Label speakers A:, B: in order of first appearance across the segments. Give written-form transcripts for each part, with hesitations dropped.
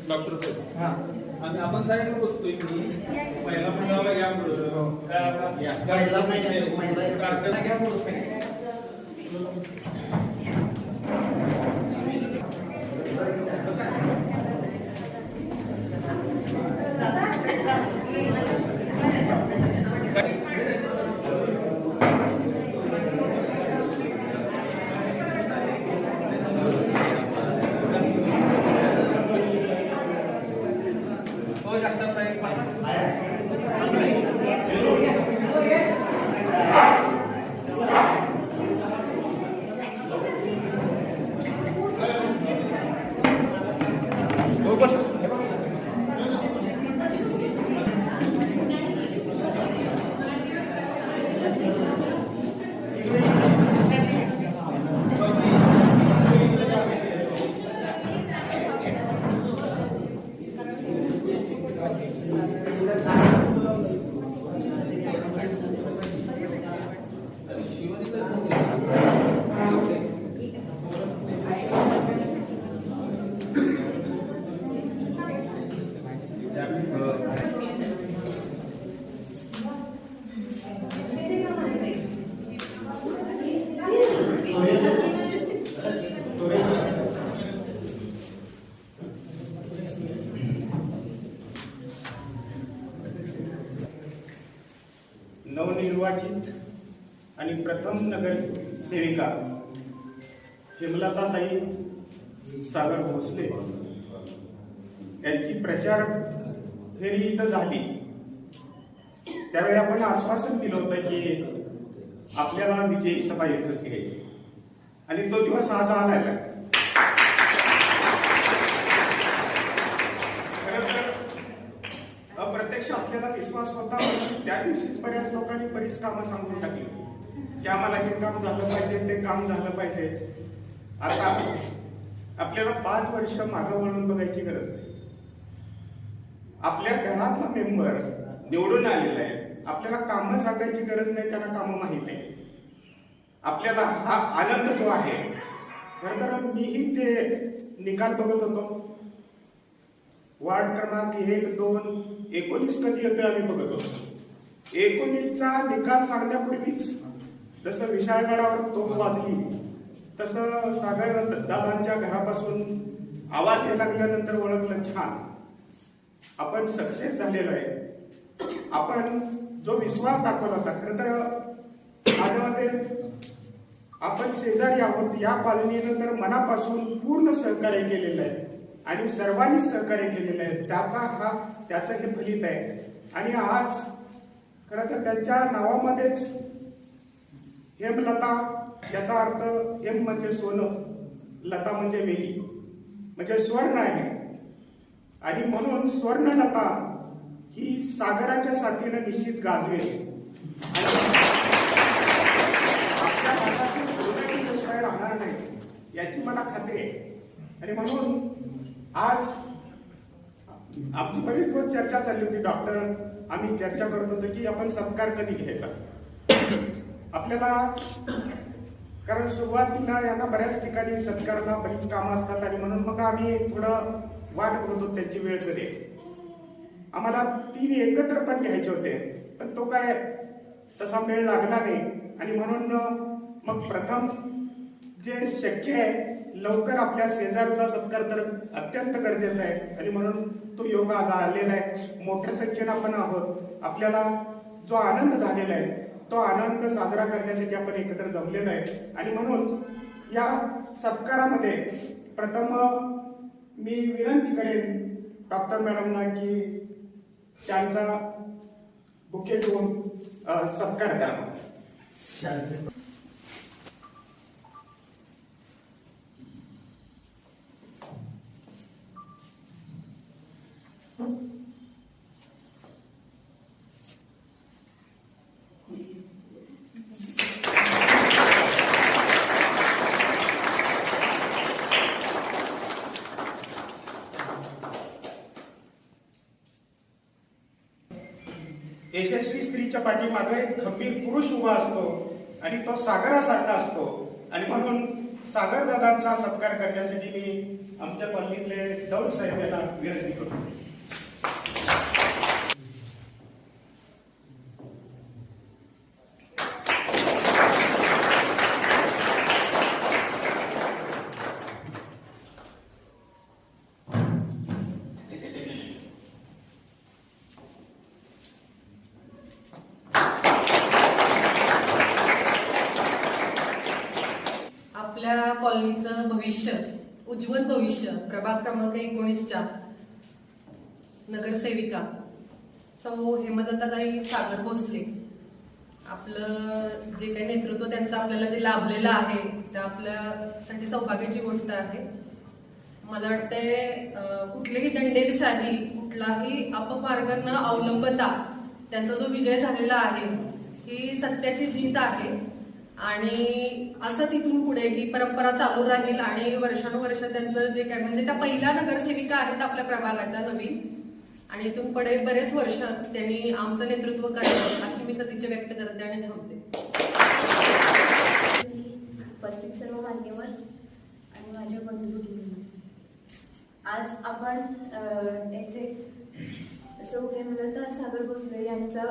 A: Doctor साहेब आणि आपण side बसतोय की पहिला मुलाला घ्या
B: नवनिर्वाचित आणि प्रथम नगरसेविका हेमलताताई सागर भोसले यांची प्रचार फेरी इथं झाली त्यावेळी आपण आश्वासन दिलं होतं की आपल्याला विजयी सभा इथंच घ्यायची आणि तो दिवस आज आलाय. अप्रत्यक्ष आपल्याला विश्वास होता त्या दिवशीच बऱ्याच लोकांनी बरीच कामं सांगून टाकली की आम्हाला हे काम झालं पाहिजे ते काम झालं पाहिजे. आता आपल्याला 5 वर्ष मागं वळून बघायची गरज नाही. आपल्या घरातला मेंबर निवडून आलेला आहे. आपल्याला कामं सांगायची गरज नाही, त्यांना कामं माहित आहे. आपल्याला हा आनंद जो आहे खरं तर मीही ते निकाल बघत होतो. वार्ड क्रमांक 1, 2, 19 कधी येतोय आम्ही बघत होतो. 19चा निकाल सांगण्यापूर्वीच जसं विशाळगडावर तोफ वाजली तसं सागर दादांच्या घरापासून आवाज यायला लागल्यानंतर ओळखलं, छान, आपण सक्सेस झालेलो आहे. आपण जो विश्वास दाखवला होता, खरं तर माझ्यामध्ये आपण शेजारी आहोत, या कॉलनीनंतर मनापासून पूर्ण सहकार्य केलेलं आहे आणि सर्वांनी सहकार्य केलेलं आहे. त्याचं हे फलित आहे. आणि आज खरं तर त्यांच्या नावामध्येच हेमलता, याचा अर्थ हेम म्हणजे सोनं, लता म्हणजे वेली, म्हणजे स्वर्ण आहे. आणि म्हणून स्वर्णलता ही सागराच्या साथीनं निश्चित गाजवेल आणि आपल्या भागातील सोन्याची गोष्ट राहणार नाही याची मला खात्री आहे. आणि म्हणून आज आमची बरीच बहुत चर्चा चालली होती. डॉक्टर, आम्ही चर्चा करत होतो की आपण सत्कार कधी घ्यायचा आपल्याला, कारण सुरुवातीला यांना बऱ्याच ठिकाणी सत्काराला बरीच कामं असतात आणि म्हणून मग आम्ही थोडं वाट बघत होतो त्यांची वेळ कधी. आम्हाला 3 एकत्र पण घ्यायचे होते, पण तो काय तसा मेळ लागला नाही. आणि म्हणून मग प्रथम जे शक्य आहे लवकर आपल्या शेजारचा सत्कार तर अत्यंत गरजेचा आहे. आणि म्हणून तो योग आज आलेला आहे. मोठ्या संख्येनं आपण आहोत. आपल्याला जो आनंद झालेला आहे तो आनंद साजरा करण्यासाठी आपण एकत्र जमलेलो आहे. आणि म्हणून या सत्कारामध्ये प्रथम मी विनंती करेन डॉक्टर मॅडमना की त्यांचा बुके घेऊन सत्कार करावा. यशस्वी स्त्रीच्या पाठीमागे एक खंबीर पुरुष उभा असतो आणि तो सागरासारखा असतो. आणि म्हणून सागर दादांचा सत्कार करण्यासाठी मी आमच्या कॉलनीतले दौड साहेब यांना विनंती करतो.
C: आपल्या कॉलनीचं भविष्य, उज्ज्वल भविष्य, प्रभाग क्रमांक 19च्या नगरसेविका सौ हेमलताताई सागर भोसले, आपलं जे काही नेतृत्व त्यांचं आपल्याला जे लाभलेलं आहे ते आपल्यासाठी सौभाग्याची गोष्ट आहे. मला वाटते कुठलीही दंडेलशाही, कुठलाही अपमार्ग न अवलंबता त्यांचा जो विजय झालेला आहे ही सत्याची जीत आहे. आणि असंच इथून पुढे ही परंपरा चालू राहील आणि वर्षानुवर्ष त्यांचं जे काय, म्हणजे त्या पहिल्या नगरसेविका आहेत आपल्या प्रभागाच्या नवीन, आणि इथून पुढे बरेच वर्ष त्यांनी आमचं नेतृत्व करावं अशी मी सदिच्छा व्यक्त करते आणि थांबते.
D: उपस्थित सर्व मान्यवर आणि माझे बंधू भगिनी, आज आपण येथे सौ हेमलता सागर भोसले यांचा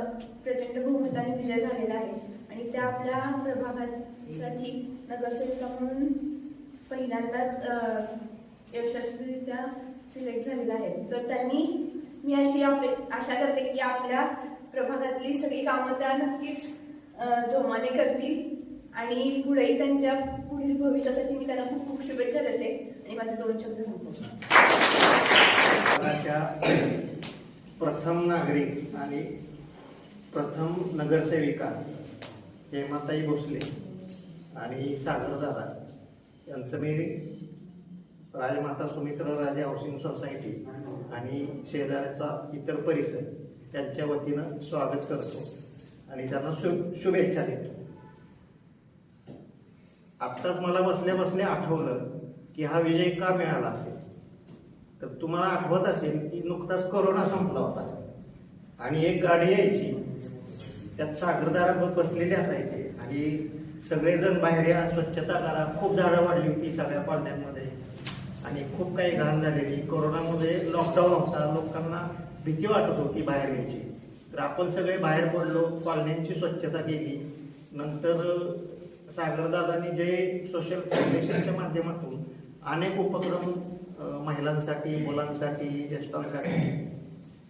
D: प्रचंड बहुमताने विजय झालेला आहे आणि त्या आपल्या प्रभागासाठी नगरसेविका म्हणून पहिल्यांदाच यशस्वीरित्या सिलेक्ट झालेल्या आहेत. तर त्यांनी, मी अशी आशा करते की आपल्या प्रभागातली सगळी कामं त्या नक्कीच जोमाने करतील आणि पुढेही त्यांच्या पुढील भविष्यासाठी मी त्यांना खूप खूप शुभेच्छा देते आणि माझे 2 शब्द संपवतो.
E: प्रथम नागरिक आणि प्रथम नगरसेविका हेमाताई भोसले आणि सागरदादा यांचं मी राजमाता सुमित्राराजे हाऊसिंग सोसायटी आणि शेजारचा इतर परिसर त्यांच्या वतीनं स्वागत करतो आणि त्यांना शुभेच्छा देतो. आत्ताच मला बसल्या बसल्या आठवलं की हा विजय का मिळाला असेल. तर तुम्हाला आठवत असेल की नुकताच कोरोना संपला होता आणि एक गाडी यायची, त्यात सागरदारा बसलेले असायचे आणि सगळेजण बाहेर या, स्वच्छता करा. खूप झाडं वाढली होती सगळ्या कॉलन्यांमध्ये आणि खूप काही घाण झालेली. कोरोनामध्ये लॉकडाऊन होता, लोकांना भीती वाटत होती बाहेर यायची. तर आपण सगळे बाहेर पडलो, कॉलन्यांची स्वच्छता केली. नंतर सागरदादांनी जे सोशल फाउंडेशनच्या माध्यमातून अनेक उपक्रम महिलांसाठी, मुलांसाठी, ज्येष्ठांसाठी,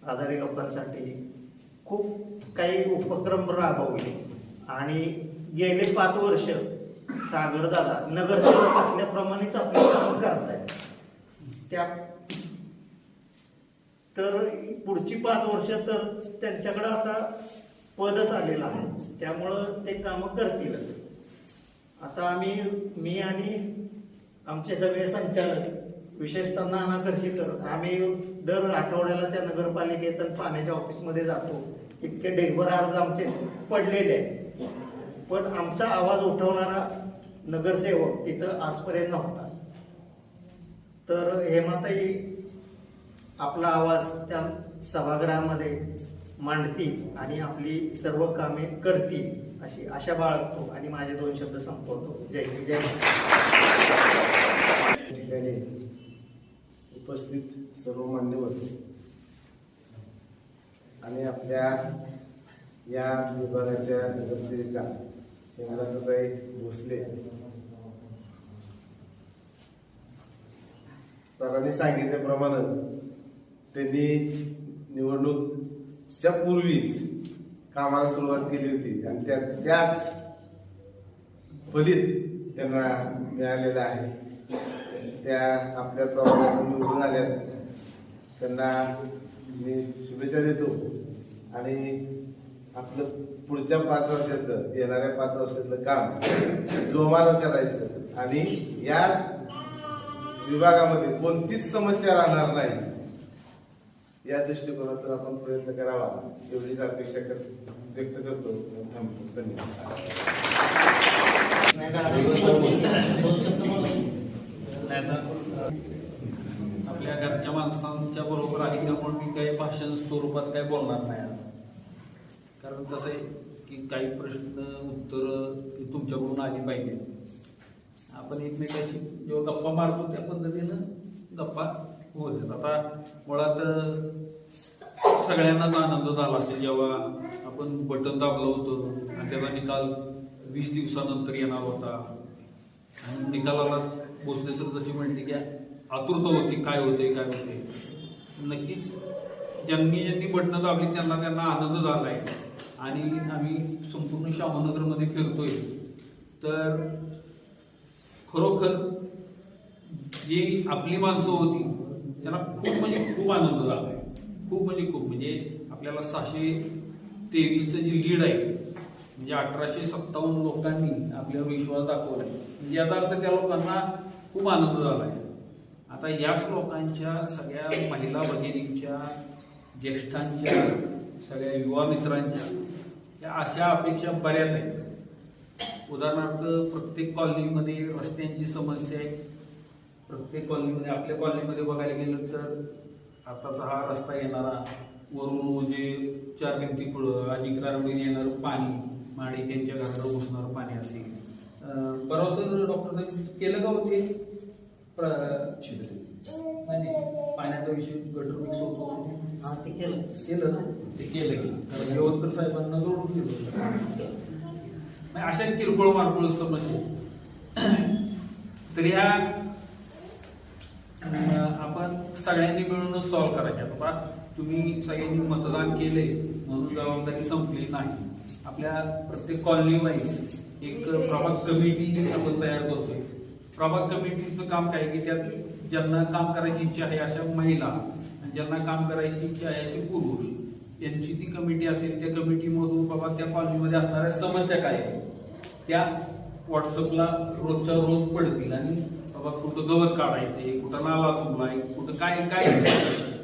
E: आजारी लोकांसाठी खूप काही उपक्रम राबवले आणि गेले 5 वर्ष सागरदादा नगरसेवक असल्याप्रमाणेच आपले काम करतायत. त्या तर पुढची 5 वर्ष तर त्यांच्याकडे आता पदच आलेलं आहे, त्यामुळं ते कामं करतीलच. आता मी आणि आमचे सगळे संचालक, विशेषतः नाना करशीकर, आम्ही दर आठवड्याला त्या नगरपालिकेत पाण्याच्या ऑफिसमध्ये जातो. इतके ढेगभर अर्ज आमचे पडलेले आहेत, पण आमचा आवाज उठवणारा नगरसेवक तिथं आजपर्यंत नव्हता. तर हेमाताई आपला आवाज त्या सभागृहामध्ये मांडतील आणि आपली सर्व कामे करतील अशी आशा बाळगतो आणि माझे 2 शब्द संपवतो. जय हिंद, जय
F: ठिकाणी उपस्थित सर्व मान्यवर आणि आपल्या या विभागाच्या नगरसेविका हेमलताताई भोसले, सरांनी सांगितल्याप्रमाणे त्यांनी निवडणूकच्या पूर्वीच कामाला सुरुवात केली होती आणि त्याच फलित त्यांना मिळालेलं आहे. त्या आपल्या प्रभागातून निवडून आल्यात, त्यांना मी शुभेच्छा देतो आणि आपलं पुढच्या 5 वर्षातलं, येणाऱ्या 5 वर्षातलं काम जोमानं करायचं आणि या विभागामध्ये कोणतीच समस्या राहणार नाही या दृष्टिकोनातून आपण प्रयत्न करावा एवढीच अपेक्षा व्यक्त करतो.
A: आपल्या घरच्या माणसांच्या बरोबर आहे त्यामुळे मी काही भाषण स्वरूपात काही बोलणार नाही. कारण कसं आहे की काही प्रश्न उत्तर तुमच्याकडून आली पाहिजे. आपण एकमेकाची जेव्हा गप्पा मारतो त्या पद्धतीनं गप्पा होत. आता मुळात सगळ्यांनाच आनंद झाला असेल जेव्हा आपण बटन दाबलं होतं आणि त्याचा निकाल 20 दिवसानंतर येणार होता. आणि निकालाला भोसले सर जशी म्हणते की आतुरता होती, काय होते. नक्कीच ज्यांनी बटणं दाबली त्यांना आनंद झाला आहे. आणि आम्ही संपूर्ण शाहूनगरमध्ये फिरतोय तर खरोखर जी आपली माणसं होती त्यांना खूप आनंद झाला आहे. खूप म्हणजे आपल्याला 623चं जी लीड आहे म्हणजे 1857 लोकांनी आपल्यावर विश्वास दाखवलाय. म्हणजे याचा अर्थ त्या लोकांना खूप आनंद झाला आहे. आता याच लोकांच्या सगळ्या महिला भगिनींच्या, ज्येष्ठांच्या, सगळ्या युवा मित्रांच्या या अशा अपेक्षा बऱ्याच आहेत. उदाहरणार्थ प्रत्येक कॉलनीमध्ये रस्त्यांची समस्या आहे. प्रत्येक कॉलनीमध्ये, आपल्या कॉलनीमध्ये बघायला गेलं तर आताचा हा रस्ता येणारा वरून म्हणजे 4 भिंती पुढं अधिकारामध्ये येणारं पाणी, माडी त्यांच्या घराकडे घुसणारं पाणी असेल. परवा सर डॉक्टर साहेब केलं का होते पाण्याचा विषय गटर मिक्स होतो
E: ते केलं
A: ना, ते केलं की कारण यवतकर साहेबांना जोडून दिलं. अशा किरकोळ मारकोळ समस्या तर ह्या आपण सगळ्यांनी मिळून सॉल्व्ह करायच्या. बाबा तुम्ही सगळ्यांनी मतदान केले म्हणून जबाबदारी संपली नाही. आपल्या प्रत्येक कॉलनी वाईज एक प्रभाग कमिटी आपण तयार करतोय. प्रभाग कमिटीचं काम काय की त्यात ज्यांना काम करायची इच्छा आहे अशा महिला आणि ज्यांना काम करायची इच्छा आहे असे पुरुष यांची ती कमिटी असेल. त्या कमिटीमधून बाबा त्या कॉलनीमध्ये असणाऱ्या समस्या काय त्या व्हॉट्सअपला रोजच्या रोज पडतील आणि बाबा कुठं गवत काढायचे, कुठं नाला तुंबलाय, कुठं काय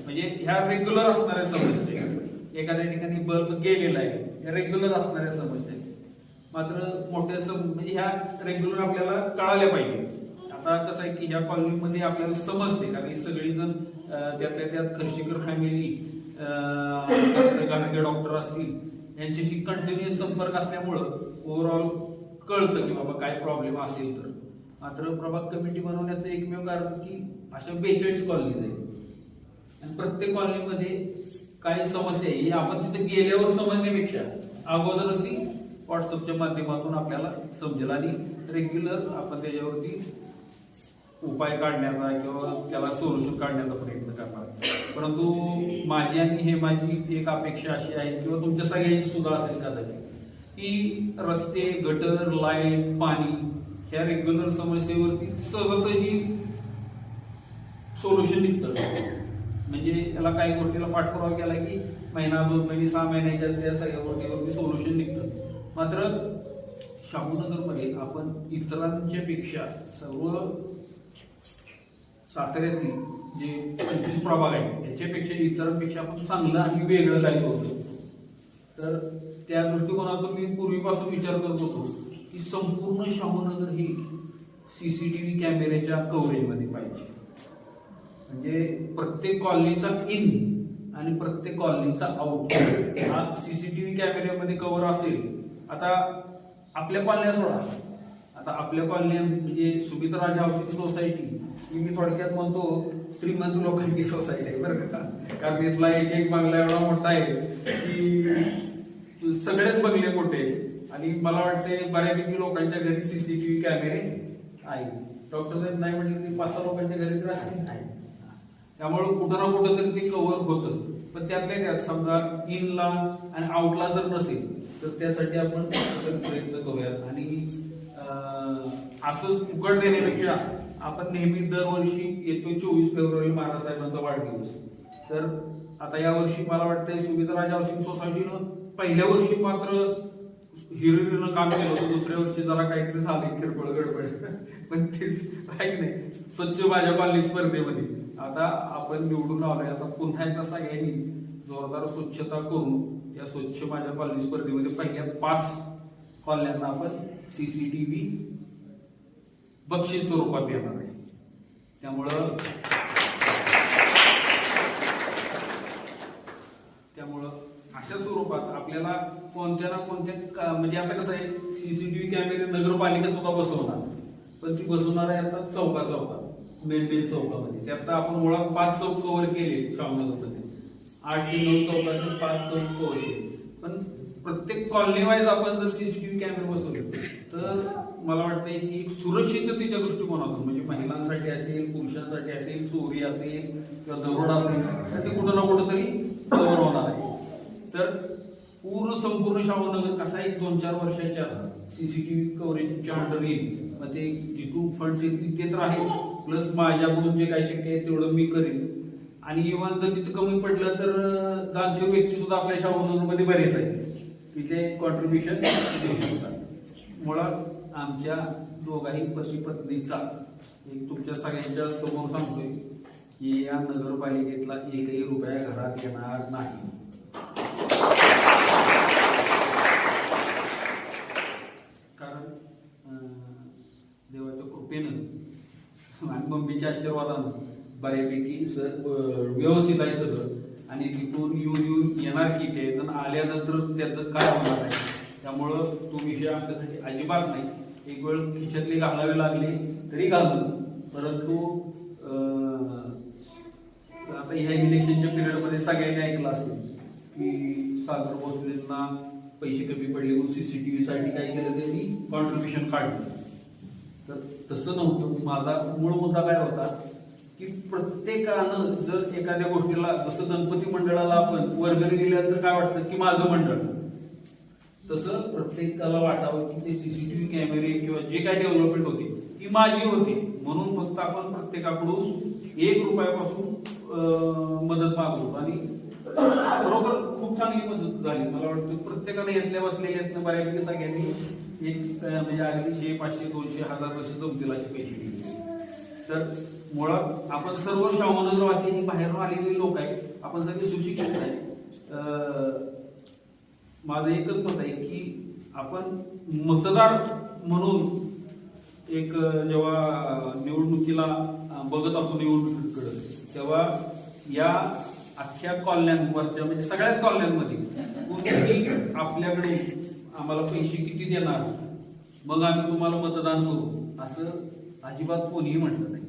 A: म्हणजे ह्या रेग्युलर असणाऱ्या समस्या. एखाद्या ठिकाणी बल्ब गेलेला आहे, ह्या रेग्युलर असणाऱ्या समस्या. मात्र मोठ्या म्हणजे ह्या रेग्युलर आपल्याला कळाल्या पाहिजे. आता कसं आहे की ह्या कॉलनीमध्ये आपल्याला समजते कारण सगळीजण त्यात खर्शीकर फॅमिली, गाडगे डॉक्टर असतील यांच्याशी कंटिन्युअस संपर्क असल्यामुळं ओव्हरऑल कळतं की बाबा काय प्रॉब्लेम असेल तर. मात्र प्रभाग कमिटी बनवण्याचं एकमेव कारण की अशा 42 कॉलनीज आहेत आणि प्रत्येक कॉलनीमध्ये काय समस्या आहे हे आपण तिथे गेल्यावर समजण्यापेक्षा अगोदरच ती व्हॉट्सअपच्या माध्यमातून आपल्याला समजेल आणि रेग्युलर आपण त्याच्यावरती उपाय काढण्याचा किंवा त्याला सोल्युशन काढण्याचा प्रयत्न करणार. परंतु माझी आणि हे माझी एक अपेक्षा अशी आहे किंवा तुमच्या सगळ्यांची सुद्धा असेल कदाचित की रस्ते, गटर, लाईट, पाणी ह्या रेग्युलर समस्येवरती सहजसहजी सोल्युशन निघतं. म्हणजे त्याला काही गोष्टीला पाठपुरावा केला की महिना, 2 महिने, 6 महिन्याच्या त्या सगळ्या गोष्टीवरती सोल्युशन निघतं. मात्र शाहूनगरमध्ये आपण इतरांच्या पेक्षा सर्व साताऱ्यातील जे 25 प्रभाग आहेत त्याच्यापेक्षा इतरांपेक्षा आपण चांगलं आणि वेगळं काही करू शकतो. तर त्या दृष्टिकोनातून मी पूर्वीपासून विचार करत होतो की संपूर्ण शाहूनगर ही CCTV कॅमेऱ्याच्या कव्हरेजमध्ये पाहिजे. म्हणजे प्रत्येक कॉलनीचा इन आणि प्रत्येक कॉलनीचा आउट हा CCTV कॅमेऱ्यामध्ये कव्हर असेल. आता आपल्या कॉलन्या सोडा, आता आपल्या कॉलन्या म्हणजे सुमित्राजा हाऊसिंग सोसायटी ही मी थोडक्यात म्हणतो श्रीमंत लोकांची सोसायटी आहे बरं का. कारण इथला एक बंगला एवढा मोठा आहे की सगळेच बंगले मोठे आणि मला वाटते बऱ्यापैकी लोकांच्या घरी CCTV कॅमेरे आहेत. डॉक्टर साहेब नाही म्हणजे 5-6 लोकांच्या घरी तर असतील. त्यामुळे कुठं ना कुठं तरी ते कव्हर होतं. पण त्यातल्या त्यात समजा इनला आणि आउटला जर नसेल तर त्यासाठी आपण प्रयत्न करूयात. आणि असंच उकड देण्यापेक्षा आपण नेहमी दरवर्षी येतो 24 फेब्रुवारी महाराजसाहेबांचा वाढदिवस. तर आता या वर्षी मला वाटतंय सुमित्राजा हाऊसिंग सोसायटीनं पहिल्या वर्षी मात्र हिरोईनं काम केलं होतं, दुसऱ्या वर्षी जरा काहीतरी झालं किरकोळ गडबड पण तेच आहे की नाही. स्वच्छ माझ्या कॉलनी स्पर्धेमध्ये आता आपण निवडून आलोय. आता पुन्हा एकदा सगळ्यांनी जोरदार स्वच्छता करून या स्वच्छ माझ्या कॉलनी स्पर्धेमध्ये पहिल्या 5 कॉलन्यांना आपण CCTV बक्षीस स्वरूपात येणार आहे. त्यामुळं अशा स्वरूपात आपल्याला कोणत्या ना कोणत्या म्हणजे आता कसं आहे CCTV कॅमेरे नगरपालिका सुद्धा बसवणार, पण ती बसवणार आहे आता चौकात मेन चौकामध्ये. त्यात आपण मुळात 5 चौक कव्हर केले शाहूनगरमध्ये, 8 ते 9 चौकातून 5 चौक कव्हर केले. पण प्रत्येक कॉलनी वाईज आपण जर CCTV कॅमेरे बसवले तर मला वाटतं की एक सुरक्षिततेच्या दृष्टिकोनातून म्हणजे महिलांसाठी असेल, पुरुषांसाठी असेल, चोरी असेल किंवा दरोडा असेल तर ते कुठं ना कुठं तरी कव्हर होणार आहे. तर संपूर्ण शाहूनगर कसा एक 2-4 वर्षाच्या CCTV कव्हरेजच्या अंडर येईल. मग ते जिथून फंड्स येतील ते तर आहे, प्लस माझ्याकडून जे काही शक्य आहे तेवढं मी करेन. आणि इव्हन जर तिथे कमी पडलं तर दानशूर व्यक्ती सुद्धा आपल्या शाहूनगरमध्ये बरेच आहेत, तिथे कॉन्ट्रीब्युशन देऊ शकतात. मुळात आमच्या दोघाही पती पत्नीचा एक तुमच्या सगळ्यांच्या समोर सांगतोय की या नगरपालिकेतला 1ही रुपया घरात येणार नाही. कारण देवाच्या कृपेनं आणि मम्मीच्या आशीर्वादानं बऱ्यापैकी व्यवस्थित आहे सगळं. आणि तिथून येऊन येणार की ते आल्यानंतर त्याचं काय होणार आहे. त्यामुळं तो विषय आमच्यासाठी अजिबात नाही. एक वेळ खिशातले घालावे लागले तरी घालतो. परंतु आता ह्या इलेक्शनच्या पिरियडमध्ये सगळ्यांनी ऐकलं असेल की सागर भोसलेंना पैसे कमी पडले म्हणून CCTV साठी काय केलं त्यांनी कॉन्ट्रीब्युशन काढलं. तर तसं नव्हतं. माझा मूळ मुद्दा काय होता की प्रत्येकानं जर एखाद्या गोष्टीला जसं गणपती मंडळाला आपण वर्गणी दिल्यानंतर काय वाटतं की माझं मंडळ, तसं प्रत्येकाला वाटावं की ते CCTV कॅमेरे किंवा जे काही डेव्हलपमेंट होती ती माझी होती. म्हणून फक्त आपण प्रत्येकाकडून 1 रुपयापासून मदत मागवतो आणि बरोबर खूप चांगली मदत झाली. मला वाटतं प्रत्येकाने येतल्या बसलेल्या बऱ्यापैकी सगळ्यांनी एक म्हणजे अगदी 100, 500, 200, 1000 कसे जमतील असे पैसे दिले. तर मुळात आपण सर्व शाहूनगरवासी ही बाहेरून आलेली लोक आहेत, आपण सगळे सुशिक्षित आहेत. माझं एकच मत आहे की आपण मतदार म्हणून एक जेव्हा निवडणुकीला बघत असतो निवडणुकीकडे, तेव्हा या अख्ख्या कॉलन्यांवरच्या म्हणजे सगळ्याच कॉलन्यांमध्ये कोणीही आपल्याकडे आम्हाला पैसे किती देणार मग आम्ही तुम्हाला मतदान करू असं अजिबात कोणीही म्हटलं नाही.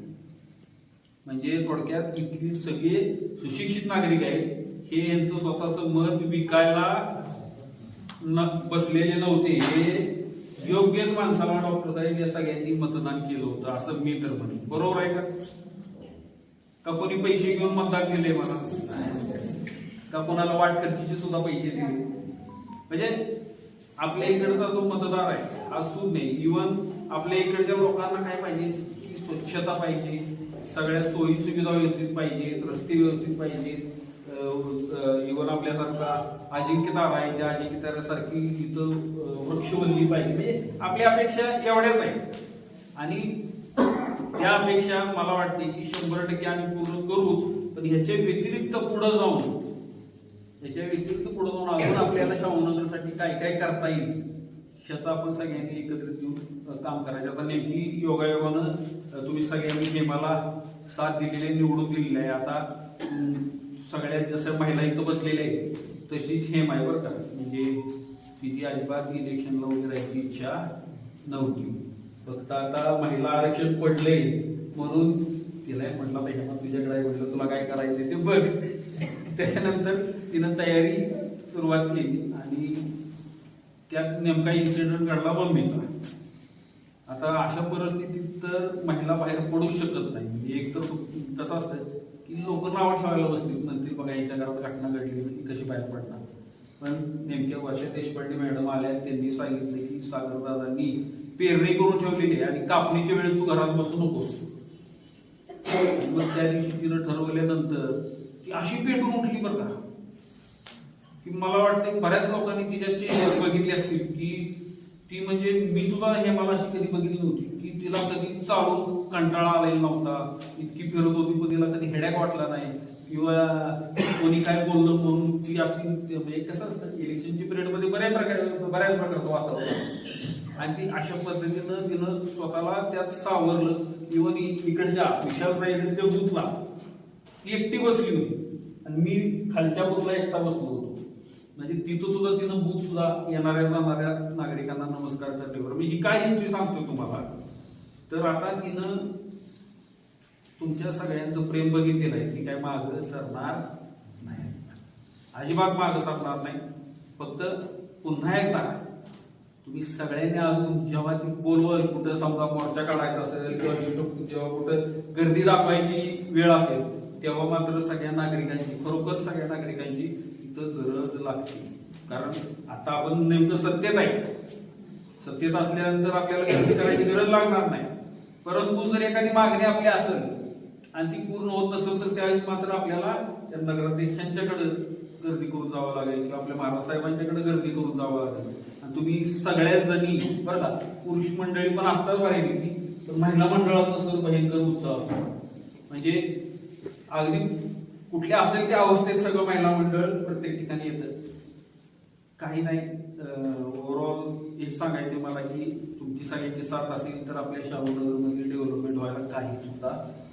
A: म्हणजे थोडक्यात इथली सगळे सुशिक्षित नागरिक आहेत, हे यांचं स्वतःचं मत विकायला बसलेले नव्हते. हे योग्यच माणसाला डॉक्टर साहेब या सगळ्यांनी मतदान केलं होतं असं मी तर म्हणेन. बरोबर आहे का कोणी पैसे घेऊन मतदान केले मला, का कोणाला वाटकरची सुद्धा पैसे दिले? म्हणजे आपल्या इकडचा जो मतदार आहे असू नये, इव्हन आपल्या इकडच्या लोकांना काय पाहिजे की स्वच्छता पाहिजे, सगळ्या सोयी सुविधा व्यवस्थित पाहिजेत, रस्ते व्यवस्थित पाहिजेत. इव्हन आपल्यासारखा अजिंक्य तारा आहे, त्या अजिंक्य ताऱ्यासारखी इथं वृक्षवल्ली पाहिजे. म्हणजे आपल्या अपेक्षा एवढ्याच आहेत आणि त्या अपेक्षा मला वाटते की 100% आम्ही पूर्ण करूच. पण ह्याच्या व्यतिरिक्त पुढे जाऊन अजून आपल्याला शाहूनगरसाठी काय काय करता येईल ह्याचा आपण सगळ्यांनी एकत्रित येऊन काम करायचं. आता नेमकी योगायोगानं तुम्ही सगळ्यांनी हेमाला साथ दिलेली, निवडून दिलेली आहे. आता सगळ्यात जसं महिला इथं बसलेल्या आहेत तशीच हेम आहे बरं का. म्हणजे तिची अजिबात इलेक्शनला वगैरे राहायची इच्छा नव्हती. फक्त आता महिला आरक्षण पडलंय म्हणून तिला म्हटलं पाहिजे तुझ्याकडे आहे, म्हटलं तुला काय करायचं ते बघ. त्याच्यानंतर तिनं तयारी सुरुवात केली आणि त्यात नेमका इन्सिडेंट घडला बंबीचा. आता अशा परिस्थितीत तर महिला बाहेर पडू शकत नाही. म्हणजे एक तर कसं असतं की लोक नावं ठेवायला बसतील, नंतर बघा याच्या घरात घटना घडली की कशी बाहेर पडणार. पण नेमक्या वर्षा देशपांडे मॅडम आल्या, त्यांनी सांगितलं की सागरदादांनी पेरणी करून ठेवलेली आहे आणि कापणीच्या वेळेस तू घरात बसू नकोस. मग त्या दिवशी तिनं ठरवल्यानंतर ती अशी पेटून उठली बरं का की मला वाटतं बऱ्याच लोकांनी तिच्या चेहरे बघितले असतील की ती म्हणजे मी सुद्धा हे मला अशी कधी बघितली नव्हती की तिला कधी चालून कंटाळा आलेला नव्हता, इतकी फिरत होती पण तिला कधी हेडॅक वाटला नाही किंवा कोणी काय बोललं म्हणून ती अशी. म्हणजे कसं असतं इलेक्शनची पिरियडमध्ये बऱ्याच प्रकारचं वातावरण आणि ती अशा पद्धतीनं तिनं स्वतःला त्यात सावरलं. इव्हन इकडच्या विशाल रायच्या बूथला ती एकटी बसली होती आणि मी खालच्या बूथला एकटा बसलो होतो. म्हणजे तिथं सुद्धा तिनं बूथ सुद्धा येणाऱ्या जाणाऱ्या नागरिकांना नमस्कार करण्यावर. मी ही काय हिस्ट्री सांगतो तुम्हाला. तर आता तिनं तुमच्या सगळ्यांचं प्रेम बघितलेलं आहे, ती काय मागं सरणार नाही, अजिबात मागं सरणार नाही. फक्त पुन्हा एकदा तुम्ही सगळ्यांनी अजून जेव्हा ती बोलवल, कुठं समजा मोर्चा काढायचा असेल किंवा जेव्हा कुठं गर्दी दाखवायची वेळ असेल तेव्हा मात्र सगळ्या नागरिकांची, खरोखर सगळ्या नागरिकांची इथं गरज लागते. कारण आता आपण नेमकं सत्तेत आहे, सत्तेत असल्यानंतर आपल्याला गर्दी करायची गरज लागणार नाही. परंतु जर एखादी मागणी आपली असेल आणि ती पूर्ण होत नसेल तर त्यावेळेस मात्र आपल्याला त्या नगराध्यक्षांच्याकडे गर्दी करून जावं लागेल किंवा आपल्या महाराज साहेबांच्याकडे गर्दी करून जावं लागेल. आणि तुम्ही सगळ्याच जणी बरं का, पुरुष मंडळी पण असतात बाहेर, तर महिला मंडळाचा सर भयंकर उत्साह असतो. म्हणजे अगदी कुठल्या असेल त्या अवस्थेत सगळं महिला मंडळ प्रत्येक ठिकाणी येतं. काही नाही, ओव्हरऑल हेच सांगायचे मला की तुमची सगळ्यांची साथ असेल तर आपल्या शाहूनगरमध्ये डेव्हलपमेंट व्हायला काही सुद्धा